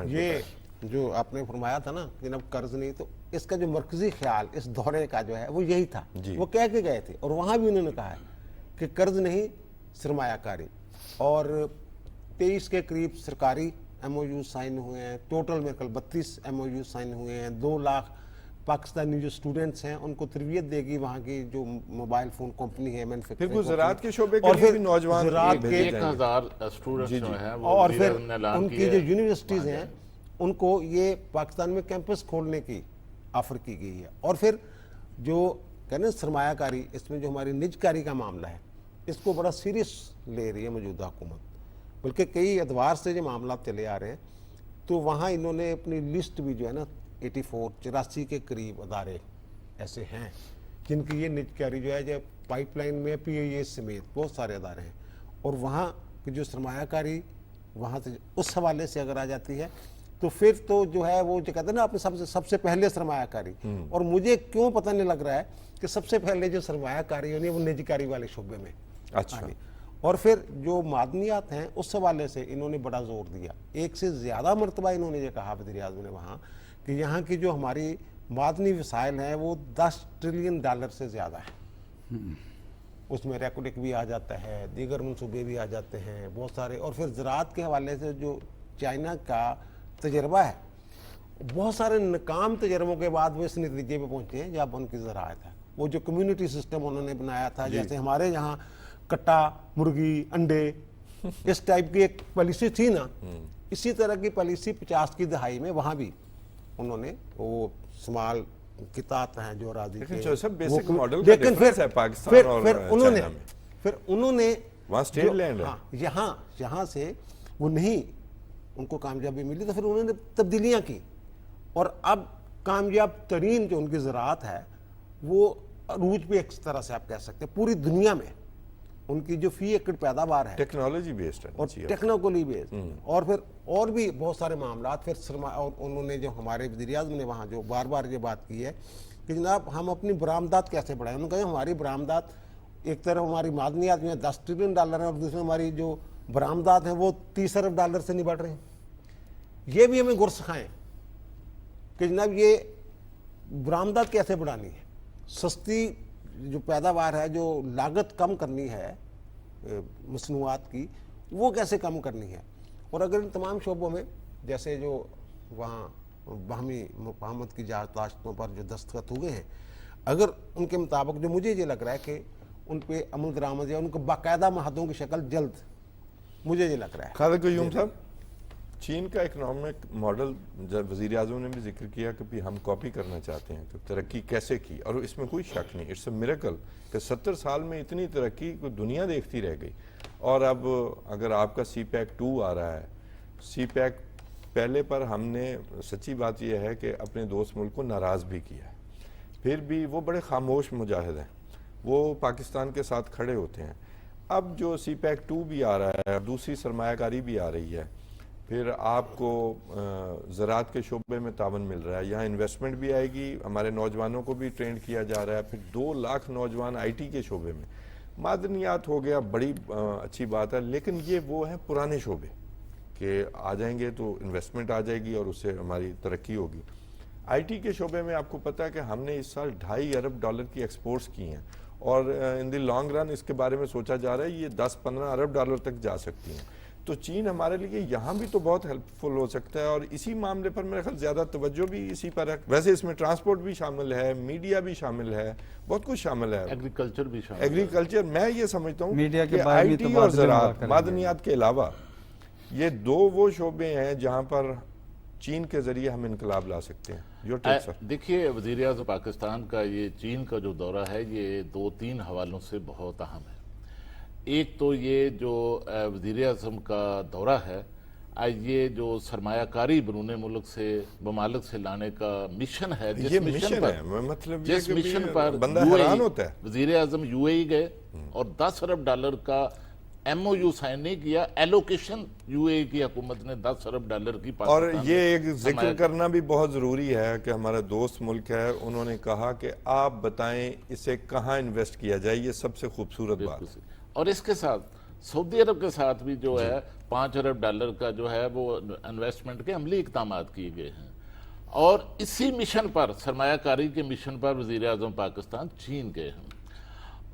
یہ جو آپ نے فرمایا تھا نا کہ جناب قرض نہیں, تو اس کا جو مرکزی خیال اس دورے کا جو ہے وہ یہی تھا. وہ کہہ کے گئے تھے, اور وہاں بھی انہوں نے کہا ہے کہ قرض نہیں سرمایہ کاری. اور 23 کے قریب سرکاری ایم او یو سائن ہوئے ہیں, ٹوٹل میرے خیال 32 ایم او یو سائن ہوئے ہیں. 2 لاکھ پاکستانی جو اسٹوڈنٹس ہیں ان کو تربیت دے گی وہاں کی جو موبائل فون کمپنی ہے مینوفیکچرنگ. پھر زراعت کے شعبے کے لیے بھی نوجوان 1000 اسٹوڈنٹس جو ہیں, اور پھر ان کی جو یونیورسٹیز ہیں ان کو یہ پاکستان میں کیمپس کھولنے کی آفر کی گئی ہے. اور پھر جو کہنا سرمایہ کاری, اس میں جو ہماری نج کاری کا معاملہ ہے اس کو بڑا سیریس لے رہی ہے موجودہ حکومت, بلکہ کئی ادوار سے جو معاملات چلے آ رہے ہیں. تو وہاں انہوں نے اپنی لسٹ بھی جو ہے نا 84 کے قریب ادارے ایسے ہیں جن کی یہ نج کاری جو ہے جو پائپ لائن میں پی اے اے سمیت بہت سارے ادارے ہیں. اور وہاں کی جو سرمایہ کاری وہاں سے اس حوالے سے اگر آ جاتی ہے تو پھر تو جو ہے وہ جو کہتے ہیں نا آپ نے سب سے پہلے سرمایہ کاری. اور مجھے کیوں پتہ نہیں لگ رہا ہے کہ سب سے پہلے جو سرمایہ کاری ہونی ہے وہ نجی کاری والے شعبے میں. اچھا. اور پھر جو معدنیات ہیں اس حوالے سے انہوں نے بڑا زور دیا. ایک سے زیادہ مرتبہ انہوں نے یہ کہا وزیر اعظم نے وہاں کہ یہاں کی جو ہماری معدنی وسائل ہیں وہ $10 ٹریلین سے زیادہ ہیں. اس میں ریکوڈک بھی آ جاتا ہے, دیگر منصوبے بھی آ جاتے ہیں بہت سارے. اور پھر زراعت کے حوالے سے جو چائنا کا تجربہ ہے, بہت سارے ناکام تجربوں کے بعد وہ اس نتیجے پہ پہنچے ہیں جب ان کی زراعت ہے. وہ جو کمیونٹی سسٹم انہوں نے بنایا تھا, جیسے ہمارے یہاں کٹا مرغی انڈے اس ٹائپ کی ایک پالیسی تھی نا, اسی طرح کی پالیسی 50 کی دہائی میں وہاں بھی انہوں نے وہ سمال قطاعت ہیں جو راضی کے, لیکن پھر انہوں نے یہاں سے وہ نہیں ان کو کامیابی ملی تو پھر انہوں نے تبدیلیاں کی. اور اب کامیاب ترین جو ان کی زراعت ہے وہ عروج پہ ایک طرح سے آپ کہہ سکتے ہیں پوری دنیا میں. ان کی جو فی ایکڑ پیداوار ہے ٹیکنالوجی بیسڈ ہے, اور ٹیکنالوجی بیسڈ, اور پھر اور بھی بہت سارے معاملات. پھر سرمایہ, اور انہوں نے جو ہمارے وزیر اعظم نے وہاں جو بار بار یہ بات کی ہے کہ جناب ہم اپنی برآمدات کیسے بڑھائیں. انہوں نے کہا ہماری برآمدات ایک طرف ہماری معدنیات میں $10 ٹریلین ہیں, اور دوسرے ہماری جو برآمدات ہیں وہ $30 ارب سے نہیں بڑھ رہے ہیں. یہ بھی ہمیں غور سکھائیں کہ جناب یہ برآمدات کیسے بڑھانی ہے, سستی جو پیداوار ہے, جو لاگت کم کرنی ہے مصنوعات کی, وہ کیسے کم کرنی ہے. اور اگر ان تمام شعبوں میں جیسے جو وہاں باہمی مفاہمت کی یادداشتوں پر جو دستخط ہوئے ہیں, اگر ان کے مطابق جو مجھے یہ لگ رہا ہے کہ ان پہ عمل درآمد یا ان کو باقاعدہ معاہدوں کی شکل جلد, مجھے یہ لگ رہا ہے. خالد قیوم صاحب, چین کا اکنامک ماڈل جب وزیر اعظم نے بھی ذکر کیا کہ ہم کاپی کرنا چاہتے ہیں کہ ترقی کیسے کی, اور اس میں کوئی شک نہیں, اٹس اے میریکل کہ 70 سال میں اتنی ترقی کو دنیا دیکھتی رہ گئی. اور اب اگر آپ کا سی پیک 2 آ رہا ہے, سی پیک پہلے پر ہم نے سچی بات یہ ہے کہ اپنے دوست ملک کو ناراض بھی کیا ہے, پھر بھی وہ بڑے خاموش مجاہد ہیں, وہ پاکستان کے ساتھ کھڑے ہوتے ہیں. اب جو سی پیک 2 بھی آ رہا ہے، دوسری سرمایہ کاری بھی آ رہی ہے، پھر آپ کو زراعت کے شعبے میں تعاون مل رہا ہے، یہاں انویسٹمنٹ بھی آئے گی، ہمارے نوجوانوں کو بھی ٹرینڈ کیا جا رہا ہے، پھر 2 لاکھ نوجوان آئی ٹی کے شعبے میں، معدنیات ہو گیا، بڑی اچھی بات ہے، لیکن یہ وہ ہیں پرانے شعبے کہ آ جائیں گے تو انویسٹمنٹ آ جائے گی اور اس سے ہماری ترقی ہوگی۔ آئی ٹی کے شعبے میں آپ کو پتا ہے کہ ہم نے اس سال $2.5 ارب کی ایکسپورٹس کی ہیں، اور ان دی لانگ رن اس کے بارے میں سوچا جا رہا ہے یہ $10-15 ارب تک جا سکتی ہیں۔ تو چین ہمارے لیے یہاں بھی تو بہت ہیلپ فل ہو سکتا ہے، اور اسی معاملے پر میرے خیال زیادہ توجہ بھی اسی پر ہے۔ ویسے اس میں ٹرانسپورٹ بھی شامل ہے، میڈیا بھی شامل ہے، بہت کچھ شامل ہے، ایگریکلچر بھی شامل ہے۔ ایگریکلچر میں یہ سمجھتا ہوں میڈیا کے کہ بارے میں آئی ٹی اور زراعت، معدنیات کے علاوہ یہ 2 وہ شعبے ہیں جہاں پر چین کے ذریعے ہم انقلاب لا سکتے ہیں۔ دیکھیے وزیر اعظم پاکستان کا یہ چین کا جو دورہ ہے یہ 2-3 حوالوں سے بہت اہم ہے۔ ایک تو یہ جو وزیر اعظم کا دورہ ہے، یہ جو سرمایہ کاری بیرون ملک سے ممالک سے لانے کا مشن ہے، یہ مشن ہے، مطلب جس مشن پر بندہ حیران ہوتا ہے۔ وزیر اعظم UAE گئے اور $10 ارب کا MOU سائن نہیں کیا، ایلوکیشن UAE کی حکومت نے $10 ارب کی اور یہ ایک ذکر کرنا بھی بہت ضروری ہے کہ ہمارا دوست ملک ہے، انہوں نے کہا کہ آپ بتائیں اسے کہاں انویسٹ کیا جائے، یہ سب سے خوبصورت بات ہے۔ اور اس کے ساتھ سعودی عرب کے ساتھ بھی جو ہے $5 ارب کا جو ہے وہ انویسٹمنٹ کے عملی اقدامات کیے گئے ہیں، اور اسی مشن پر، سرمایہ کاری کے مشن پر وزیر اعظم پاکستان چین گئے ہیں۔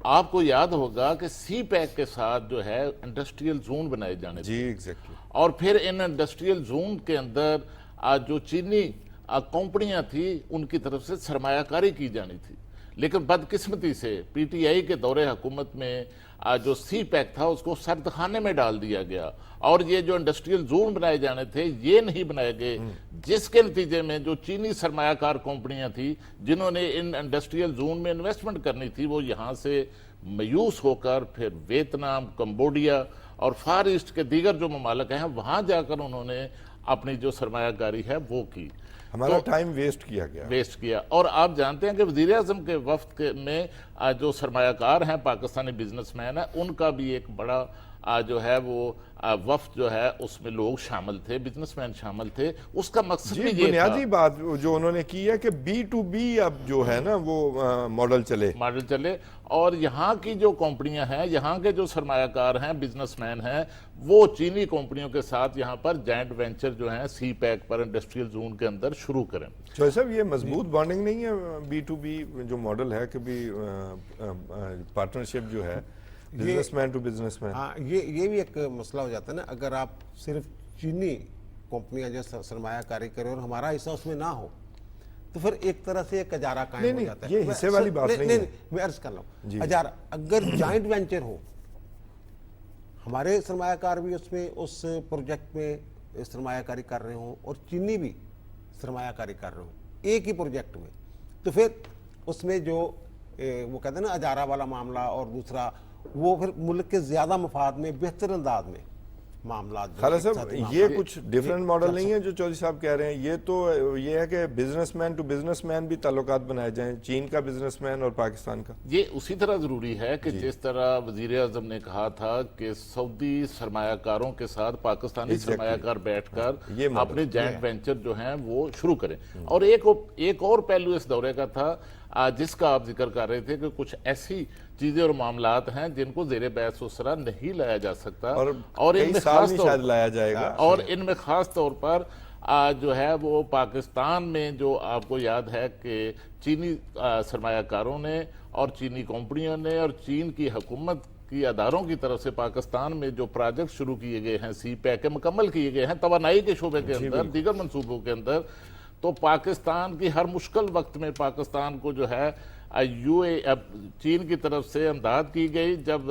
آپ کو یاد ہوگا کہ سی پیک کے ساتھ جو ہے انڈسٹریل زون بنائے جانے تھے، اور پھر ان انڈسٹریل زون کے اندر جو چینی کمپنیاں تھی ان کی طرف سے سرمایہ کاری کی جانی تھی، لیکن بدقسمتی سے PTI کے دور حکومت میں جو سی پیک تھا اس کو سرد خانے میں ڈال دیا گیا، اور یہ جو انڈسٹریل زون بنائے جانے تھے یہ نہیں بنائے گئے، جس کے نتیجے میں جو چینی سرمایہ کار کمپنیاں تھیں جنہوں نے ان انڈسٹریل زون میں انویسٹمنٹ کرنی تھی، وہ یہاں سے مایوس ہو کر پھر ویتنام، کمبوڈیا اور فار ایسٹ کے دیگر جو ممالک ہیں وہاں جا کر انہوں نے اپنی جو سرمایہ کاری ہے وہ کی، ہمارا ٹائم ویسٹ کیا۔ اور آپ جانتے ہیں کہ وزیر اعظم کے وفد میں جو سرمایہ کار ہیں، پاکستانی بزنس مین ہیں، ان کا بھی ایک بڑا جو ہے وہ وفد جو ہے اس میں لوگ شامل تھے، بزنس مین شامل تھے۔ اس کا مقصد بھی یہ تھا، بنیادی بات جو انہوں نے کی ہے کہ B2B اب جو ہے نا وہ ماڈل چلے، اور یہاں کی جو کمپنیاں ہیں، یہاں کے جو سرمایہ کار ہیں، بزنس مین ہیں، وہ چینی کمپنیوں کے ساتھ یہاں پر جائنٹ وینچر جو ہیں سی پیک پر انڈسٹریل زون کے اندر شروع کریں۔ چوہے صاحب یہ مضبوط بانڈنگ نہیں ہے B2B جو ماڈل ہے کہ بھی پارٹنرشپ جو ہے businessman to businessman? ہاں، یہ بھی ایک مسئلہ ہو جاتا ہے نا، اگر آپ صرف چینی کمپنیاں جو سرمایہ کاری کریں اور ہمارا حصہ اس میں نہ ہو تو پھر ایک طرح سے ایک اجارہ قائم ہو جاتا ہے۔ یہ حصے والی بات نہیں ہے، میں عرض کر رہا ہوں اجارہ، اگر جائنٹ وینچر ہو، ہمارے سرمایہ کار بھی اس میں اس پروجیکٹ میں سرمایہ کاری کر رہے ہوں اور چینی بھی سرمایہ کاری کر رہے ہوں ایک ہی پروجیکٹ میں، تو پھر اس میں جو وہ کہتے ہیں نا اجارہ والا معاملہ، اور دوسرا وہ پھر ملک کے زیادہ مفاد میں بہتر انداز میں معاملات۔ خالد صاحب یہ کچھ ڈیفرنٹ ماڈل نہیں ہے جو چودھری صاحب کہہ رہے ہیں، یہ تو یہ ہے کہ businessman to businessman بھی تعلقات بنائے جائیں، چین کا بزنس مین اور پاکستان کا۔ یہ اسی طرح ضروری ہے کہ جس طرح وزیر اعظم نے کہا تھا کہ سعودی سرمایہ کاروں کے ساتھ پاکستانی سرمایہ کار بیٹھ کر اپنے جائنٹ وینچر جو ہیں وہ شروع کریں۔ اور ایک اور پہلو اس دورے کا تھا جس کا آپ ذکر کر رہے تھے کہ کچھ ایسی چیزیں اور معاملات ہیں جن کو زیر بحث و سرا نہیں لایا جا سکتا، اور ان میں خاص طور لایا جائے گا، اور ان میں خاص طور پر جو ہے وہ پاکستان میں جو آپ کو یاد ہے کہ چینی سرمایہ کاروں نے اور چینی کمپنیوں نے اور چین کی حکومت کی اداروں کی طرف سے پاکستان میں جو پروجیکٹ شروع کیے گئے ہیں سی پیک کے مکمل کیے گئے ہیں توانائی کے شعبے کے اندر، دیگر منصوبوں کے اندر، تو پاکستان کی ہر مشکل وقت میں پاکستان کو جو ہے چین کی طرف سے امداد کی گئی۔ جب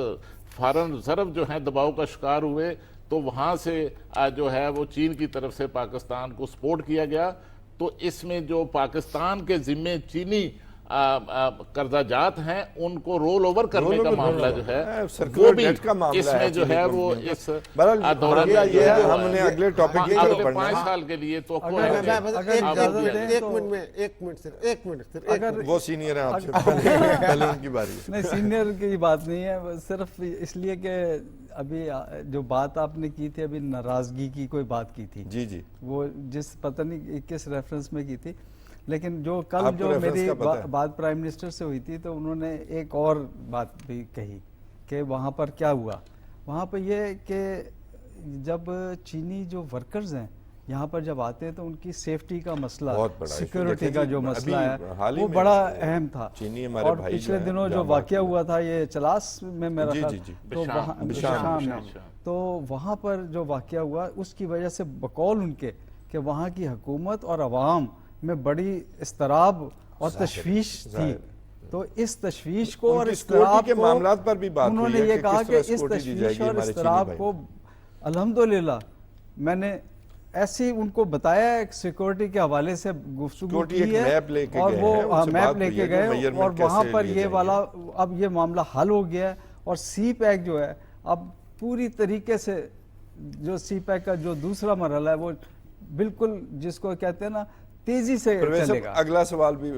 فارن ریزرو جو ہیں دباؤ کا شکار ہوئے تو وہاں سے جو ہے وہ چین کی طرف سے پاکستان کو سپورٹ کیا گیا۔ تو اس میں جو پاکستان کے ذمے چینی قرضہ جات ہیں ان کو رول اوور کرنے کا معاملہ جو ہے وہ بھی اس میں جو ہے وہ اس دوران ہم نے اگلے ٹاپک اگلے 5 سال کے لیے تو ایک منٹ وہ سینئر ہیں آپ سے پہلے ان کی باری ہے. نہیں سینئر کی بات نہیں ہے, صرف اس لیے کہ ابھی جو بات آپ نے کی تھی ابھی ناراضگی کی کوئی بات کی تھی جی جی وہ جس پتہ نہیں کس ریفرنس میں کی تھی, لیکن جو کل جو میری بات پرائم منسٹر سے ہوئی تھی تو انہوں نے ایک اور بات بھی کہی کہ وہاں پر کیا ہوا. وہاں پہ یہ کہ جب چینی جو ورکرز ہیں یہاں پر جب آتے ہیں تو ان کی سیفٹی کا مسئلہ, سیکیورٹی کا جو مسئلہ ہے وہ بڑا اہم تھا. اور پچھلے دنوں جو واقعہ ہوا تھا یہ چلاس میں میرا خیال تو شام میں, تو وہاں پر جو واقعہ ہوا اس کی وجہ سے بقول ان کے کہ وہاں کی حکومت اور عوام میں بڑی اضطراب اور تشویش تھی. تو اس تشویش کو اور اضطراب کے معاملات پر بھی بات انہوں نے یہ کہا کہ اس تشویش اور اضطراب کو الحمدللہ میں نے ایسی ان کو بتایا ایک سیکورٹی کے حوالے سے گفتگو کی ہے اور وہ میپ لے کے گئے اور وہاں پر یہ والا اب یہ معاملہ حل ہو گیا ہے. اور سی پیک جو ہے اب پوری طریقے سے جو سی پیک کا جو دوسرا مرحلہ ہے وہ بالکل جس کو کہتے ہیں نا تیزی سے چلے گا. اگلا سوال بھی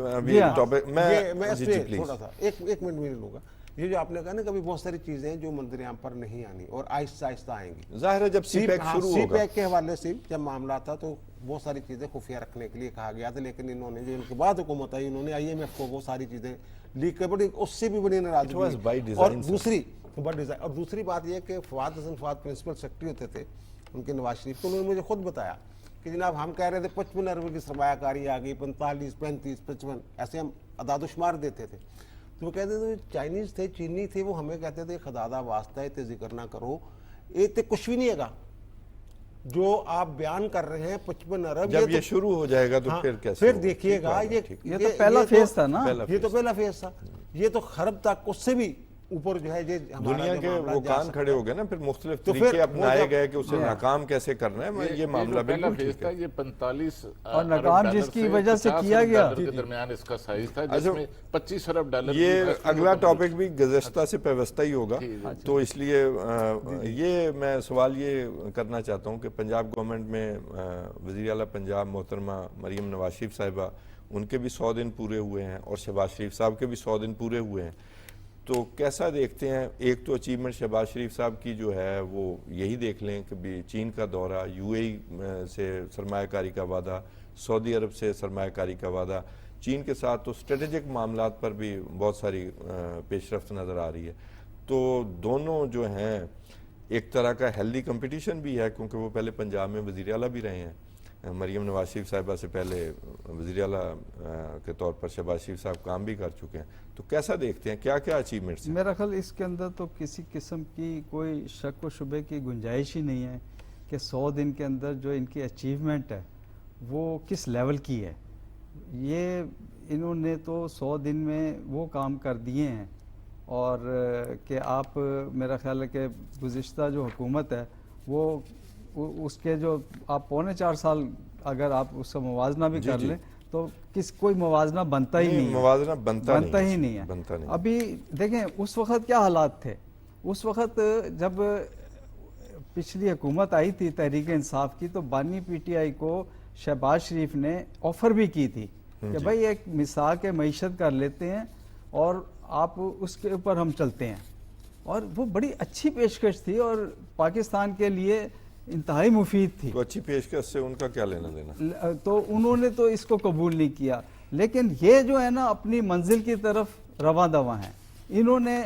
ٹاپک میں تھوڑا سا ایک منٹ میں لوں گا. یہ جو آپ نے کہا نا کبھی بہت ساری چیزیں جو منظر عام پر نہیں آنی اور آہستہ آہستہ آئیں گی. ظاہر ہے جب سی پیک شروع ہوگا, سی پیک کے حوالے سے جب معاملہ تھا تو بہت ساری چیزیں خفیہ رکھنے کے لیے کہا گیا تھا, لیکن انہوں نے جو ان کے بعد حکومت آئی انہوں نے IMF کو وہ ساری چیزیں لیک کر بڑی اس سے بھی بڑی ناراضگی. اور دوسری بات یہ کہ فواد حسن فواد پرنسپل سیکرٹری ہوتے تھے ان کے نواز شریف, تو انہوں نے مجھے خود بتایا کہ جناب ہم کہہ رہے تھے 55 ارب کی سرمایہ کاری آ گئی, 45 35 55 ایسے ہم اعداد و شمار دیتے تھے. تو وہ کہتے تھے چائنیز تھے چینی تھے وہ ہمیں کہتے تھے خدادہ واسطہ ہے ذکر نہ کرو, یہ تو کچھ بھی نہیں ہے گا جو آپ بیان کر رہے ہیں 55 ارب. جب یہ شروع ہو جائے گا تو پھر کیسے پھر دیکھیے گا یہ تو پہلا فیز تھا نا, یہ تو پہلا فیز تھا, یہ تو خرب تک اس سے بھی اوپر جو ہے دنیا کے وہ کان کھڑے ہو گئے نا, پھر مختلف طریقے اپنائے گئے کہ اسے ناکام کیسے کرنا ہے. یہ معاملہ پہلا فیز تھا, یہ 45 اور ناکام جس کی وجہ سے کیا گیا کے درمیان اس کا سائز تھا جس میں 25 ارب ڈالر. یہ اگلا ٹاپک بھی گزشتہ سے پیوستہ ہی ہوگا, تو اس لیے یہ میں سوال یہ کرنا چاہتا ہوں کہ پنجاب گورنمنٹ میں وزیر اعلیٰ پنجاب محترمہ مریم نواز شریف صاحبہ ان کے بھی 100 دن پورے ہوئے ہیں اور شہباز شریف صاحب کے بھی 100 دن پورے ہوئے ہیں. تو کیسا دیکھتے ہیں؟ ایک تو اچیومنٹ شہباز شریف صاحب کی جو ہے وہ یہی دیکھ لیں کہ بھی چین کا دورہ, UAE سے سرمایہ کاری کا وعدہ, سعودی عرب سے سرمایہ کاری کا وعدہ, چین کے ساتھ تو اسٹریٹجک معاملات پر بھی بہت ساری پیش رفت نظر آ رہی ہے. تو دونوں جو ہیں ایک طرح کا ہیلدی کمپٹیشن بھی ہے کیونکہ وہ پہلے پنجاب میں وزیر اعلیٰ بھی رہے ہیں. مریم نواز شریف صاحبہ سے پہلے وزیر اعلیٰ کے طور پر شہباز شریف صاحب کام بھی کر چکے ہیں. تو کیسا دیکھتے ہیں, کیا کیا اچیومنٹس ہیں؟ میرا خیال اس کے اندر تو کسی قسم کی کوئی شک و شبے کی گنجائش ہی نہیں ہے کہ 100 دن کے اندر جو ان کی اچیومنٹ ہے وہ کس لیول کی ہے. یہ انہوں نے تو 100 دن میں وہ کام کر دیے ہیں, اور کہ آپ میرا خیال ہے کہ گزشتہ جو حکومت ہے وہ اس کے جو آپ 3.25 سال اگر آپ اس کا موازنہ بھی کر لیں تو کوئی موازنہ بنتا ہی نہیں ہے, موازنہ بنتا ہی نہیں ہے. ابھی دیکھیں اس وقت کیا حالات تھے, اس وقت جب پچھلی حکومت آئی تھی تحریک انصاف کی تو بانی PTI کو شہباز شریف نے آفر بھی کی تھی کہ بھائی ایک مساق معیشت کر لیتے ہیں اور آپ اس کے اوپر ہم چلتے ہیں, اور وہ بڑی اچھی پیشکش تھی اور پاکستان کے لیے انتہائی مفید تھی. تو اچھی پیشکش سے ان کا کیا لینا دینا؟ تو انہوں نے تو اس کو قبول نہیں کیا, لیکن یہ جو ہے نا اپنی منزل کی طرف رواں دواں ہیں. انہوں نے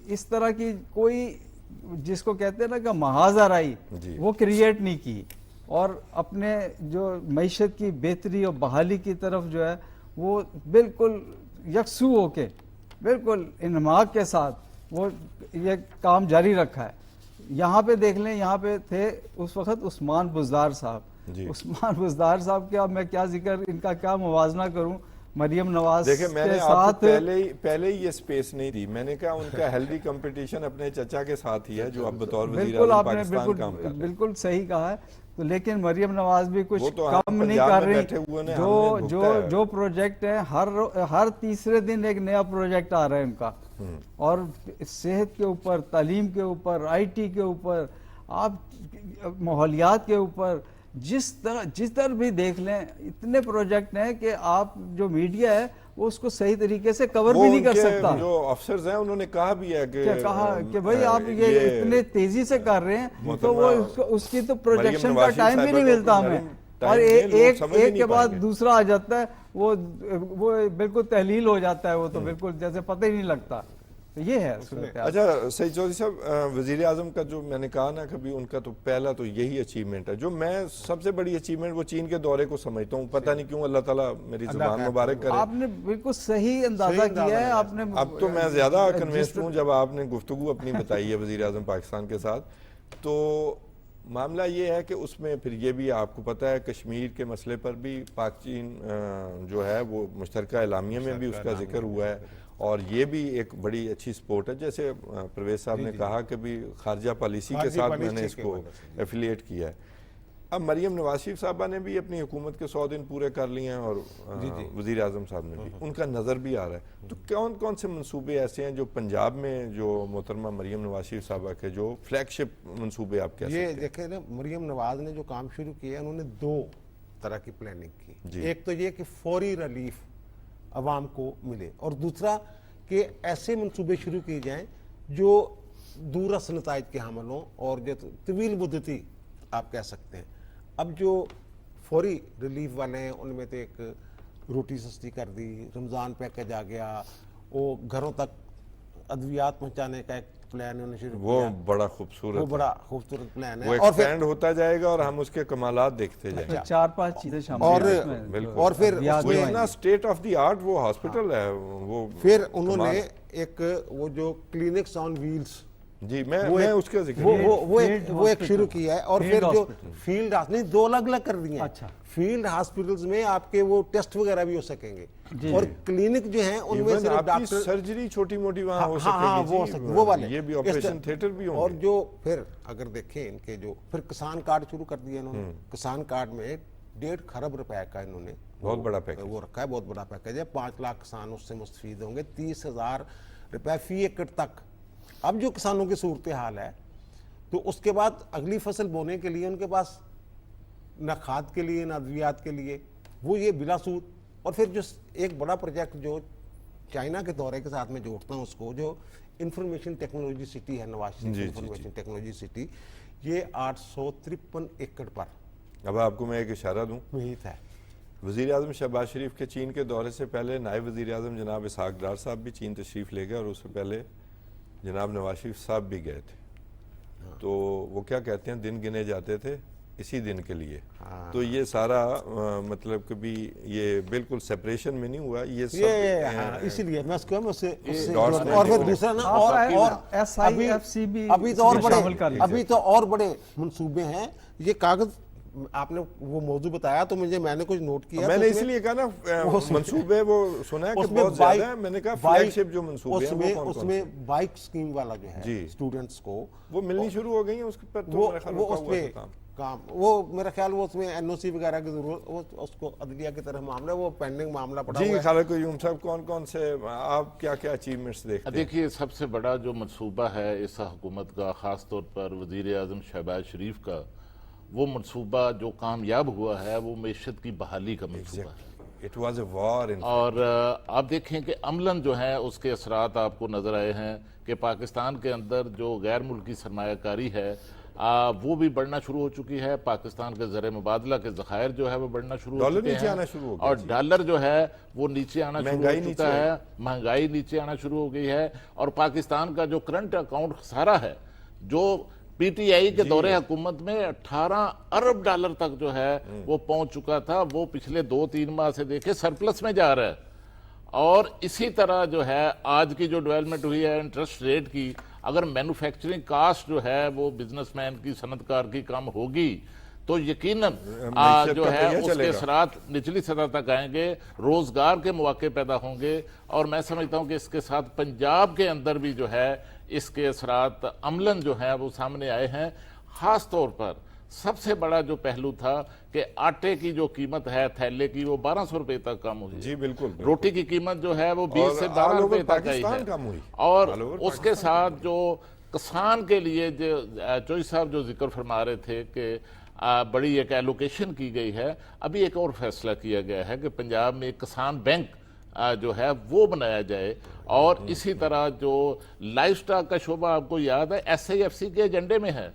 اس طرح کی کوئی جس کو کہتے ہیں نا کہ محاذ آرائی وہ کریٹ نہیں کی, اور اپنے جو معیشت کی بہتری اور بحالی کی طرف جو ہے وہ بالکل یکسو ہو کے بالکل انہماک کے ساتھ وہ یہ کام جاری رکھا ہے. یہاں پہ دیکھ لیں, یہاں پہ تھے اس وقت عثمان بزدار صاحب. عثمان بزدار صاحب کے اب میں کیا ذکر ان کا کیا موازنہ کروں, مریم نواز دیکھیں میں نے کے آپ ساتھ کو پہلے ہی یہ سپیس نہیں دی، میں نے کہا ان کا ہیلدی کمپٹیشن اپنے چچا کے ساتھ ہی ہے جو اب بطور وزیر اعظم پاکستان کام کر رہے ہیں۔ بالکل صحیح کہا ہے، تو لیکن مریم نواز بھی کچھ تو کم نہیں کر رہی، جو پروجیکٹ ہے ہر تیسرے دن ایک نیا پروجیکٹ آ رہا ہے ان کا، اور صحت کے اوپر، تعلیم کے اوپر، آئی ٹی کے اوپر، آپ ماحولیات کے اوپر، جس طرح بھی دیکھ لیں اتنے پروجیکٹ ہیں کہ آپ جو میڈیا ہے وہ اس کو صحیح طریقے سے کور بھی نہیں کر سکتا۔ جو افسرز ہیں انہوں نے کہا بھی ہے کہ بھئی آپ یہ اتنے تیزی سے کر رہے ہیں تو وہ اس کی تو پروجیکشن کا ٹائم بھی نہیں ملتا ہمیں، اور ایک کے بعد دوسرا آ جاتا ہے، وہ بالکل تحلیل ہو جاتا ہے، وہ تو بالکل جیسے پتہ ہی نہیں لگتا۔ یہ ہے اچھا سعید چودھری صاحب، وزیر اعظم کا جو میں نے کہا نا کبھی ان کا تو پہلا تو یہی اچیومنٹ ہے، جو میں سب سے بڑی اچیومنٹ وہ چین کے دورے کو سمجھتا ہوں، پتہ نہیں کیوں، اللہ تعالیٰ میری زبان مبارک کرے۔ آپ نے بالکل صحیح اندازہ کیا ہے، آپ نے اب تو میں زیادہ کنوینسڈ ہوں جب آپ نے گفتگو اپنی بتائی ہے وزیر اعظم پاکستان کے ساتھ۔ تو معاملہ یہ ہے کہ اس میں پھر یہ بھی آپ کو پتہ ہے کشمیر کے مسئلے پر بھی پاک چین جو ہے وہ مشترکہ اعلامیہ میں بھی اس کا ذکر ہوا ہے، اور یہ بھی ایک بڑی اچھی سپورٹ ہے، جیسے پرویز صاحب نے کہا کہ بھی خارجہ پالیسی کے ساتھ میں نے اس کو ایفیلیٹ کیا ہے۔ اب مریم نواز شریف صاحبہ نے بھی اپنی حکومت کے 100 دن پورے کر لیے ہیں، اور وزیر اعظم صاحب نے بھی، ان کا نظر بھی آ رہا ہے، تو کون کون سے منصوبے ایسے ہیں جو پنجاب میں جو محترمہ مریم نواز شریف صاحبہ کے جو فلیگ شپ منصوبے آپ کہہ سکتے ہیں؟ یہ دیکھیں نا، مریم نواز نے جو کام شروع کیا انہوں نے دو طرح کی پلاننگ کی، ایک تو یہ کہ فوری ریلیف عوام کو ملے، اور دوسرا کہ ایسے منصوبے شروع کیے جائیں جو دور رس نتائج کے حامل ہوں اور جو طویل مدتی آپ کہہ سکتے ہیں۔ اب جو فوری ریلیف والے ہیں ان میں تو ایک روٹی سستی کر دی، رمضان پیکج آ گیا، وہ گھروں تک ادویات پہنچانے کا ایک پلان انہوں نے شروع کیا، وہ بڑا خوبصورت، وہ بڑا خوبصورت پلان ہے، وہ ایکسپینڈ ہوتا جائے گا اور ہم اس کے کمالات دیکھتے جائیں گے۔ 4-5 چیزیں شامل ہیں، اور پھر وہ اتنا سٹیٹ آف دی آرٹ وہ ہاسپٹل ہے، وہ پھر انہوں نے ایک وہ جو کلینکس آن ویلز، جی میں اس کا ذکر وہ ایک شروع کیا ہے، اور پھر جو فیلڈ نہیں، دو الگ الگ کر دیے ہیں، فیلڈ ہاسپٹلز میں آپ کے وہ ٹیسٹ وغیرہ بھی ہو سکیں گے، اور کلینک جو ہیں ان میں صرف ڈاکٹر سرجری چھوٹی موٹی وہاں ہو سکے گی، وہ والے یہ بھی آپریشن تھیٹر بھی ہوں گے۔ اور جو پھر اگر دیکھیں ان کے جو پھر کسان کارڈ شروع کر دیا انہوں نے، کسان کارڈ میں 1.5 خرب روپے کا انہوں نے بہت بڑا پیکج وہ رکھا ہے، بہت بڑا پیکج ہے، 5 لاکھ کسان اس سے مستفید ہوں گے، 30,000 روپے فی ایکڑ تک۔ اب جو کسانوں کی صورتحال ہے تو اس کے بعد اگلی فصل بونے کے لیے ان کے پاس نہ کھاد کے لیے نہ ادویات کے لیے، وہ یہ بلا سود۔ اور پھر جو ایک بڑا پروجیکٹ جو چائنا کے دورے کے ساتھ میں جوڑتا ہوں اس کو، جو انفارمیشن ٹیکنالوجی سٹی ہے Nawaz Sharif information technology city, یہ 853 ایکڑ پر۔ اب آپ کو میں ایک اشارہ دوں، محیط ہے۔ وزیر اعظم شہباز شریف کے چین کے دورے سے پہلے نائب وزیر اعظم جناب اسحاق ڈار صاحب بھی چین تشریف لے گئے، اور اس سے پہلے جناب نواز شریف صاحب بھی گئے تھے، تو وہ کیا کہتے ہیں، دن گنے جاتے تھے اسی دن کے لیے، تو یہ سارا مطلب کہ بھی یہ بالکل سیپریشن میں نہیں ہوا، یہ سب اسی لیے میں اس کو اور پھر دوسرا نا، اور ابھی تو اور بڑے منصوبے ہیں۔ یہ کاغذ آپ نے وہ موضوع بتایا تو میں نے کچھ نوٹ کیا، میں نے اس لیے کہا نا منصوبے وہ سنا ہے کہ بہت زیادہ ہے، میں نے کہا فلیگ شپ جو منصوبے ہیں اس میں بائک سکیم والا جو ہے اسٹوڈنٹس کو وہ ملنی شروع ہو گئی ہیں، اس پر تو میرا خیال وہ اس پہ کام، وہ میرا خیال وہ اس میں این او سی وغیرہ کی ضرورت، اس کو عدلیہ کی طرف معاملہ، وہ پینڈنگ معاملہ پڑا ہوا ہے۔ جی خالق قیوم صاحب، کون کون سے آپ کیا کیا اچیومنٹس دیکھتے ہیں؟ دیکھیے سب سے بڑا جو منصوبہ ہے اس حکومت کا، خاص طور پر وزیر اعظم شہباز شریف کا، وہ منصوبہ جو کامیاب ہوا ہے وہ معیشت کی بحالی کا منصوبہ ہے۔ It was a war in اور آپ دیکھیں کہ عملاً جو ہیں اس کے اثرات آپ کو نظر آئے ہیں کہ پاکستان کے اندر جو غیر ملکی سرمایہ کاری ہے وہ بھی بڑھنا شروع ہو چکی ہے، پاکستان کے زر مبادلہ کے ذخائر جو ہے وہ بڑھنا شروع ہو چکے ہیں، اور ڈالر جو ہے وہ نیچے آنا شروع ہو چکا ہے، مہنگائی نیچے آنا شروع ہو گئی ہے، اور پاکستان کا جو کرنٹ اکاؤنٹ خسارہ ہے جو پی ٹی آئی کے دورے حکومت میں 18 ارب ڈالر تک جو ہے وہ پہنچ چکا تھا، وہ پچھلے 2-3 ماہ سے دیکھے سرپلس میں جا رہا ہے۔ اور اسی طرح جو ہے آج کی جو ڈیولپمنٹ ہوئی ہے انٹرسٹ ریٹ کی، اگر مینوفیکچرنگ کاسٹ جو ہے وہ بزنس مین کی، صنعت کار کی کم ہوگی تو یقیناً جو ہے اس کے اثرات نچلی سطح تک آئیں گے، روزگار کے مواقع پیدا ہوں گے، اور میں سمجھتا ہوں کہ اس کے ساتھ پنجاب کے اندر بھی جو ہے اس کے اثرات عملاً جو ہیں وہ سامنے آئے ہیں۔ خاص طور پر سب سے بڑا جو پہلو تھا کہ آٹے کی جو قیمت ہے تھیلے کی وہ 1200 روپے تک کم ہوئی، جی بالکل، روٹی کی قیمت جو ہے وہ 20 سے 12 روپے تک آئی ہے، اور اس کے ساتھ جو کسان کے لیے چوئی صاحب جو ذکر فرما رہے تھے کہ بڑی ایک ایلوکیشن کی گئی ہے، ابھی ایک اور فیصلہ کیا گیا ہے کہ پنجاب میں ایک کسان بینک جو ہے وہ بنایا جائے، اور اسی طرح جو لائف سٹاک کا شعبہ آپ کو یاد ہے SIFC کے ایجنڈے میں ہے،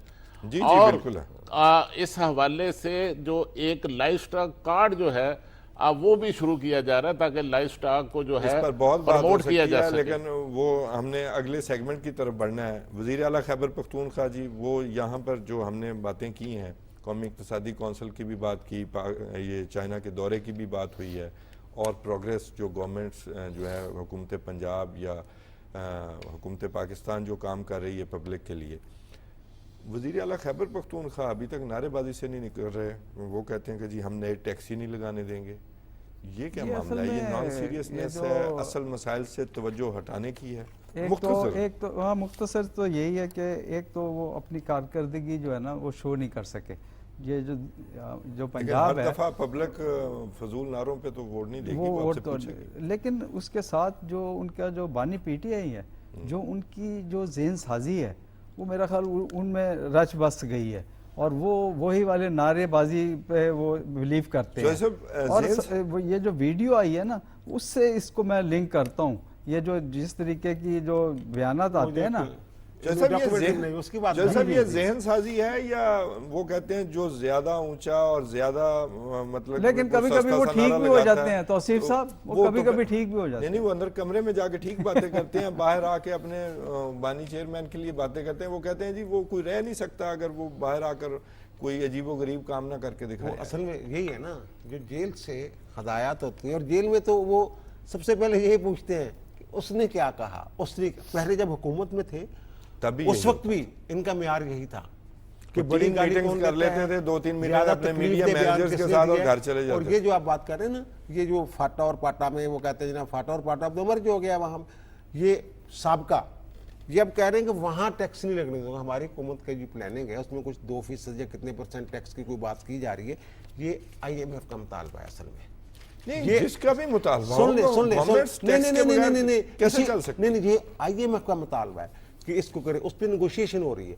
جی اور بالکل ہے، اس حوالے سے جو ایک لائف سٹاک کارڈ جو ہے وہ بھی شروع کیا جا رہا ہے تاکہ لائف سٹاک کو جو ہے اس پر بہت بات ہو پروموٹ کیا سکتی جا ہے، سکے، لیکن وہ ہم نے اگلے سیگمنٹ کی طرف بڑھنا ہے۔ وزیر اعلیٰ خیبر پختونخوا جی، وہ یہاں پر جو ہم نے باتیں کی ہیں، قومی اقتصادی کونسل کی بھی بات کی، یہ چائنا کے دورے کی بھی بات ہوئی ہے، اور پروگریس جو گورنمنٹس جو ہے حکومت پنجاب یا حکومت پاکستان جو کام کر رہی ہے پبلک کے لیے۔ وزیر اعلیٰ خیبر پختونخوا ابھی تک نعرے بازی سے نہیں نکل رہے، وہ کہتے ہیں کہ جی ہم نئے ٹیکس ہی نہیں لگانے دیں گے۔ یہ کیا معاملہ ہے؟ یہ نان سیریسنس ہے، اصل مسائل سے توجہ ہٹانے کی ہے؟ ایک تو ہاں مختصر تو یہی ہے کہ ایک تو وہ اپنی کارکردگی جو ہے نا وہ شو نہیں کر سکے۔ یہ جو پنجاب ہے، ہر دفعہ پبلک فضول نعروں پہ تو ووٹ نہیں دے گی، وہ آپ سے پوچھے گی، لیکن اس کے ساتھ جو ان کا جو بانی PTI ہے، جو ان کی جو ذہن سازی ہے وہ میرا خیال ان میں رچ بس گئی ہے، اور وہ وہی والے نعرے بازی پہ وہ بلیو کرتے ہیں۔ اور یہ جو ویڈیو آئی ہے نا، اس سے اس کو میں لنک کرتا ہوں، یہ جو جس طریقے کی جو بیانات آتے ہیں نا، جیسا بھی یہ ذہن سازی ہے، یا وہ کہتے ہیں جو زیادہ اونچا اور زیادہ مطلب، لیکن کبھی کبھی وہ ٹھیک بھی ہو جاتے ہیں توصیف صاحب، وہ کبھی کبھی ٹھیک بھی ہو جاتے ہیں، نہیں وہ اندر کمرے میں جا کے ٹھیک باتیں کرتے ہیں، باہر آ کے اپنے بانی چیئرمین کے لیے باتیں کرتے ہیں۔ وہ کہتے ہیں جی وہ کوئی رہ نہیں سکتا اگر وہ باہر آ کر کوئی عجیب و غریب کام نہ کر کے دکھائے۔ اصل میں یہی ہے نا، جو جیل سے ہدایات ہوتی ہیں، اور جیل میں تو وہ سب سے پہلے یہی پوچھتے ہیں کہ اس نے کیا کہا، اس نے پہلے جب حکومت میں تھے اس وقت بھی ان کا معیار یہی تھا کہ بڑی گاڑی کون کر لیتے تھے، 2-3 منٹ اپنے میڈیا مینیجرز کے ساتھ اور گھر چلے جاتے۔ اور یہ جو آپ بات کر رہے ہیں نا، یہ جو فاٹا اور پاٹا میں وہ کہتے ہیں جناب فاٹا اور پاٹا اب تو مرج ہو گیا وہاں، یہ سابقہ، یہ اب کہہ رہے ہیں کہ وہاں ٹیکس نہیں لگنے دوں گا۔ ہماری حکومت کا جو پلاننگ ہے اس میں کچھ 2% یا کتنے % ٹیکس کی کوئی بات کی جا رہی ہے، یہ IMF کا مطالبہ ہے اصل میں۔ نہیں جس کا بھی مطالبہ سن لیں نہیں کیسے چل سکتے؟ نہیں یہ IMF کا مطالبہ ہے کہ اس کو کرے، اس پہ نیگوشیشن ہو رہی ہے۔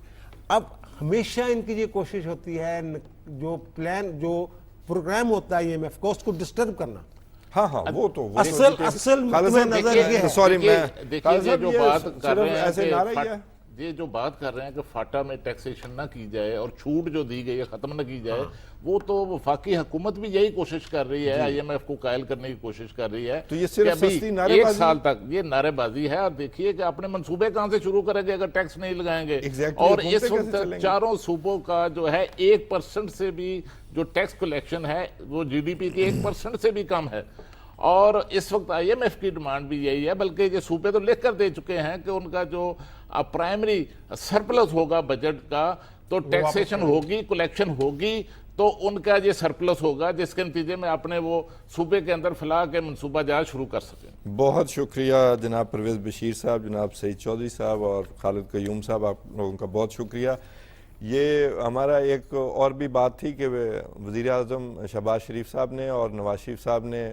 اب ہمیشہ ان کی یہ کوشش ہوتی ہے جو پلان جو پروگرام ہوتا ہے IMF کو، اس کو ڈسٹرب کرنا۔ ہاں وہ تو اصل نظر یہ ہے، سوری میں دیکھیے جو بات کر رہے ہیں یہ جو بات کر رہے ہیں کہ فاٹا میں ٹیکسیشن نہ کی جائے اور چھوٹ جو دی گئی ہے ختم نہ کی جائے، وہ تو وفاقی حکومت بھی یہی کوشش کر رہی ہے، IMF کو قائل کرنے کی کوشش کر رہی ہے، تو یہ صرف سستی نعرے ایک بازی، سال تک یہ نعرے بازی ہے۔ اور دیکھیے کہ اپنے منصوبے کہاں سے شروع کریں گے اگر ٹیکس نہیں لگائیں گے، اور اس وقت چاروں صوبوں کا جو ہے 1% سے بھی جو ٹیکس کلیکشن ہے وہ GDP کی 1% سے بھی کم ہے، اور اس وقت IMF کی ڈیمانڈ بھی یہی ہے، بلکہ یہ صوبے تو لکھ کر دے چکے ہیں کہ ان کا جو پرائمری سرپلس ہوگا بجٹ کا، تو ٹیکسیشن ہوگی، کلیکشن ہوگی، تو ان کا یہ سرپلس ہوگا جس کے نتیجے میں اپنے وہ صوبے کے اندر فلاح کے منصوبہ جات شروع کر سکیں۔ بہت شکریہ جناب پرویز بشیر صاحب، جناب سعید چودھری صاحب اور خالد قیوم صاحب، آپ لوگوں کا بہت شکریہ۔ یہ ہمارا ایک اور بھی بات تھی کہ وزیر اعظم شہباز شریف صاحب نے اور نواز شریف صاحب نے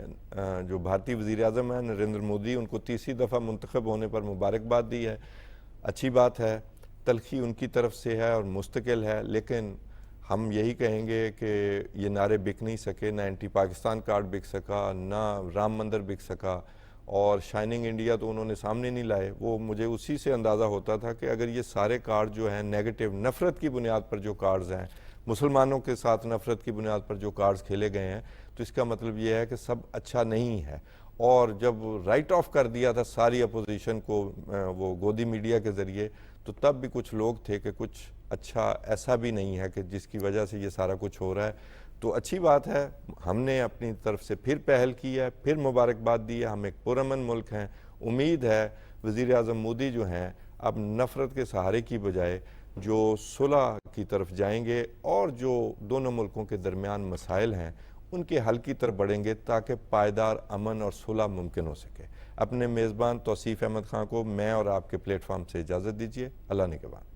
جو بھارتی وزیر اعظم ہیں نریندر مودی، ان کو 30 دفعہ منتخب ہونے پر مبارکباد دی ہے۔ اچھی بات ہے، تلخی ان کی طرف سے ہے اور مستقل ہے، لیکن ہم یہی کہیں گے کہ یہ نعرے بک نہیں سکے، نہ اینٹی پاکستان کارڈ بک سکا، نہ رام مندر بک سکا، اور شائننگ انڈیا تو انہوں نے سامنے نہیں لائے۔ وہ مجھے اسی سے اندازہ ہوتا تھا کہ اگر یہ سارے کارڈ جو ہیں نیگیٹو نفرت کی بنیاد پر جو کارڈز ہیں، مسلمانوں کے ساتھ نفرت کی بنیاد پر جو کارڈز کھیلے گئے ہیں، تو اس کا مطلب یہ ہے کہ سب اچھا نہیں ہے۔ اور جب رائٹ آف کر دیا تھا ساری اپوزیشن کو وہ گودی میڈیا کے ذریعے، تو تب بھی کچھ لوگ تھے کہ کچھ اچھا ایسا بھی نہیں ہے کہ جس کی وجہ سے یہ سارا کچھ ہو رہا ہے۔ تو اچھی بات ہے، ہم نے اپنی طرف سے پھر پہل کی ہے، پھر مبارکباد دی ہے۔ ہم ایک پرامن ملک ہیں، امید ہے وزیر اعظم مودی جو ہیں اب نفرت کے سہارے کی بجائے جو صلح کی طرف جائیں گے اور جو دونوں ملکوں کے درمیان مسائل ہیں ان کے حل کی طرف بڑھیں گے تاکہ پائیدار امن اور صلح ممکن ہو سکے۔ اپنے میزبان توصیف احمد خان کو میں اور آپ کے پلیٹ فارم سے اجازت دیجیے۔ اللہ نگہبان۔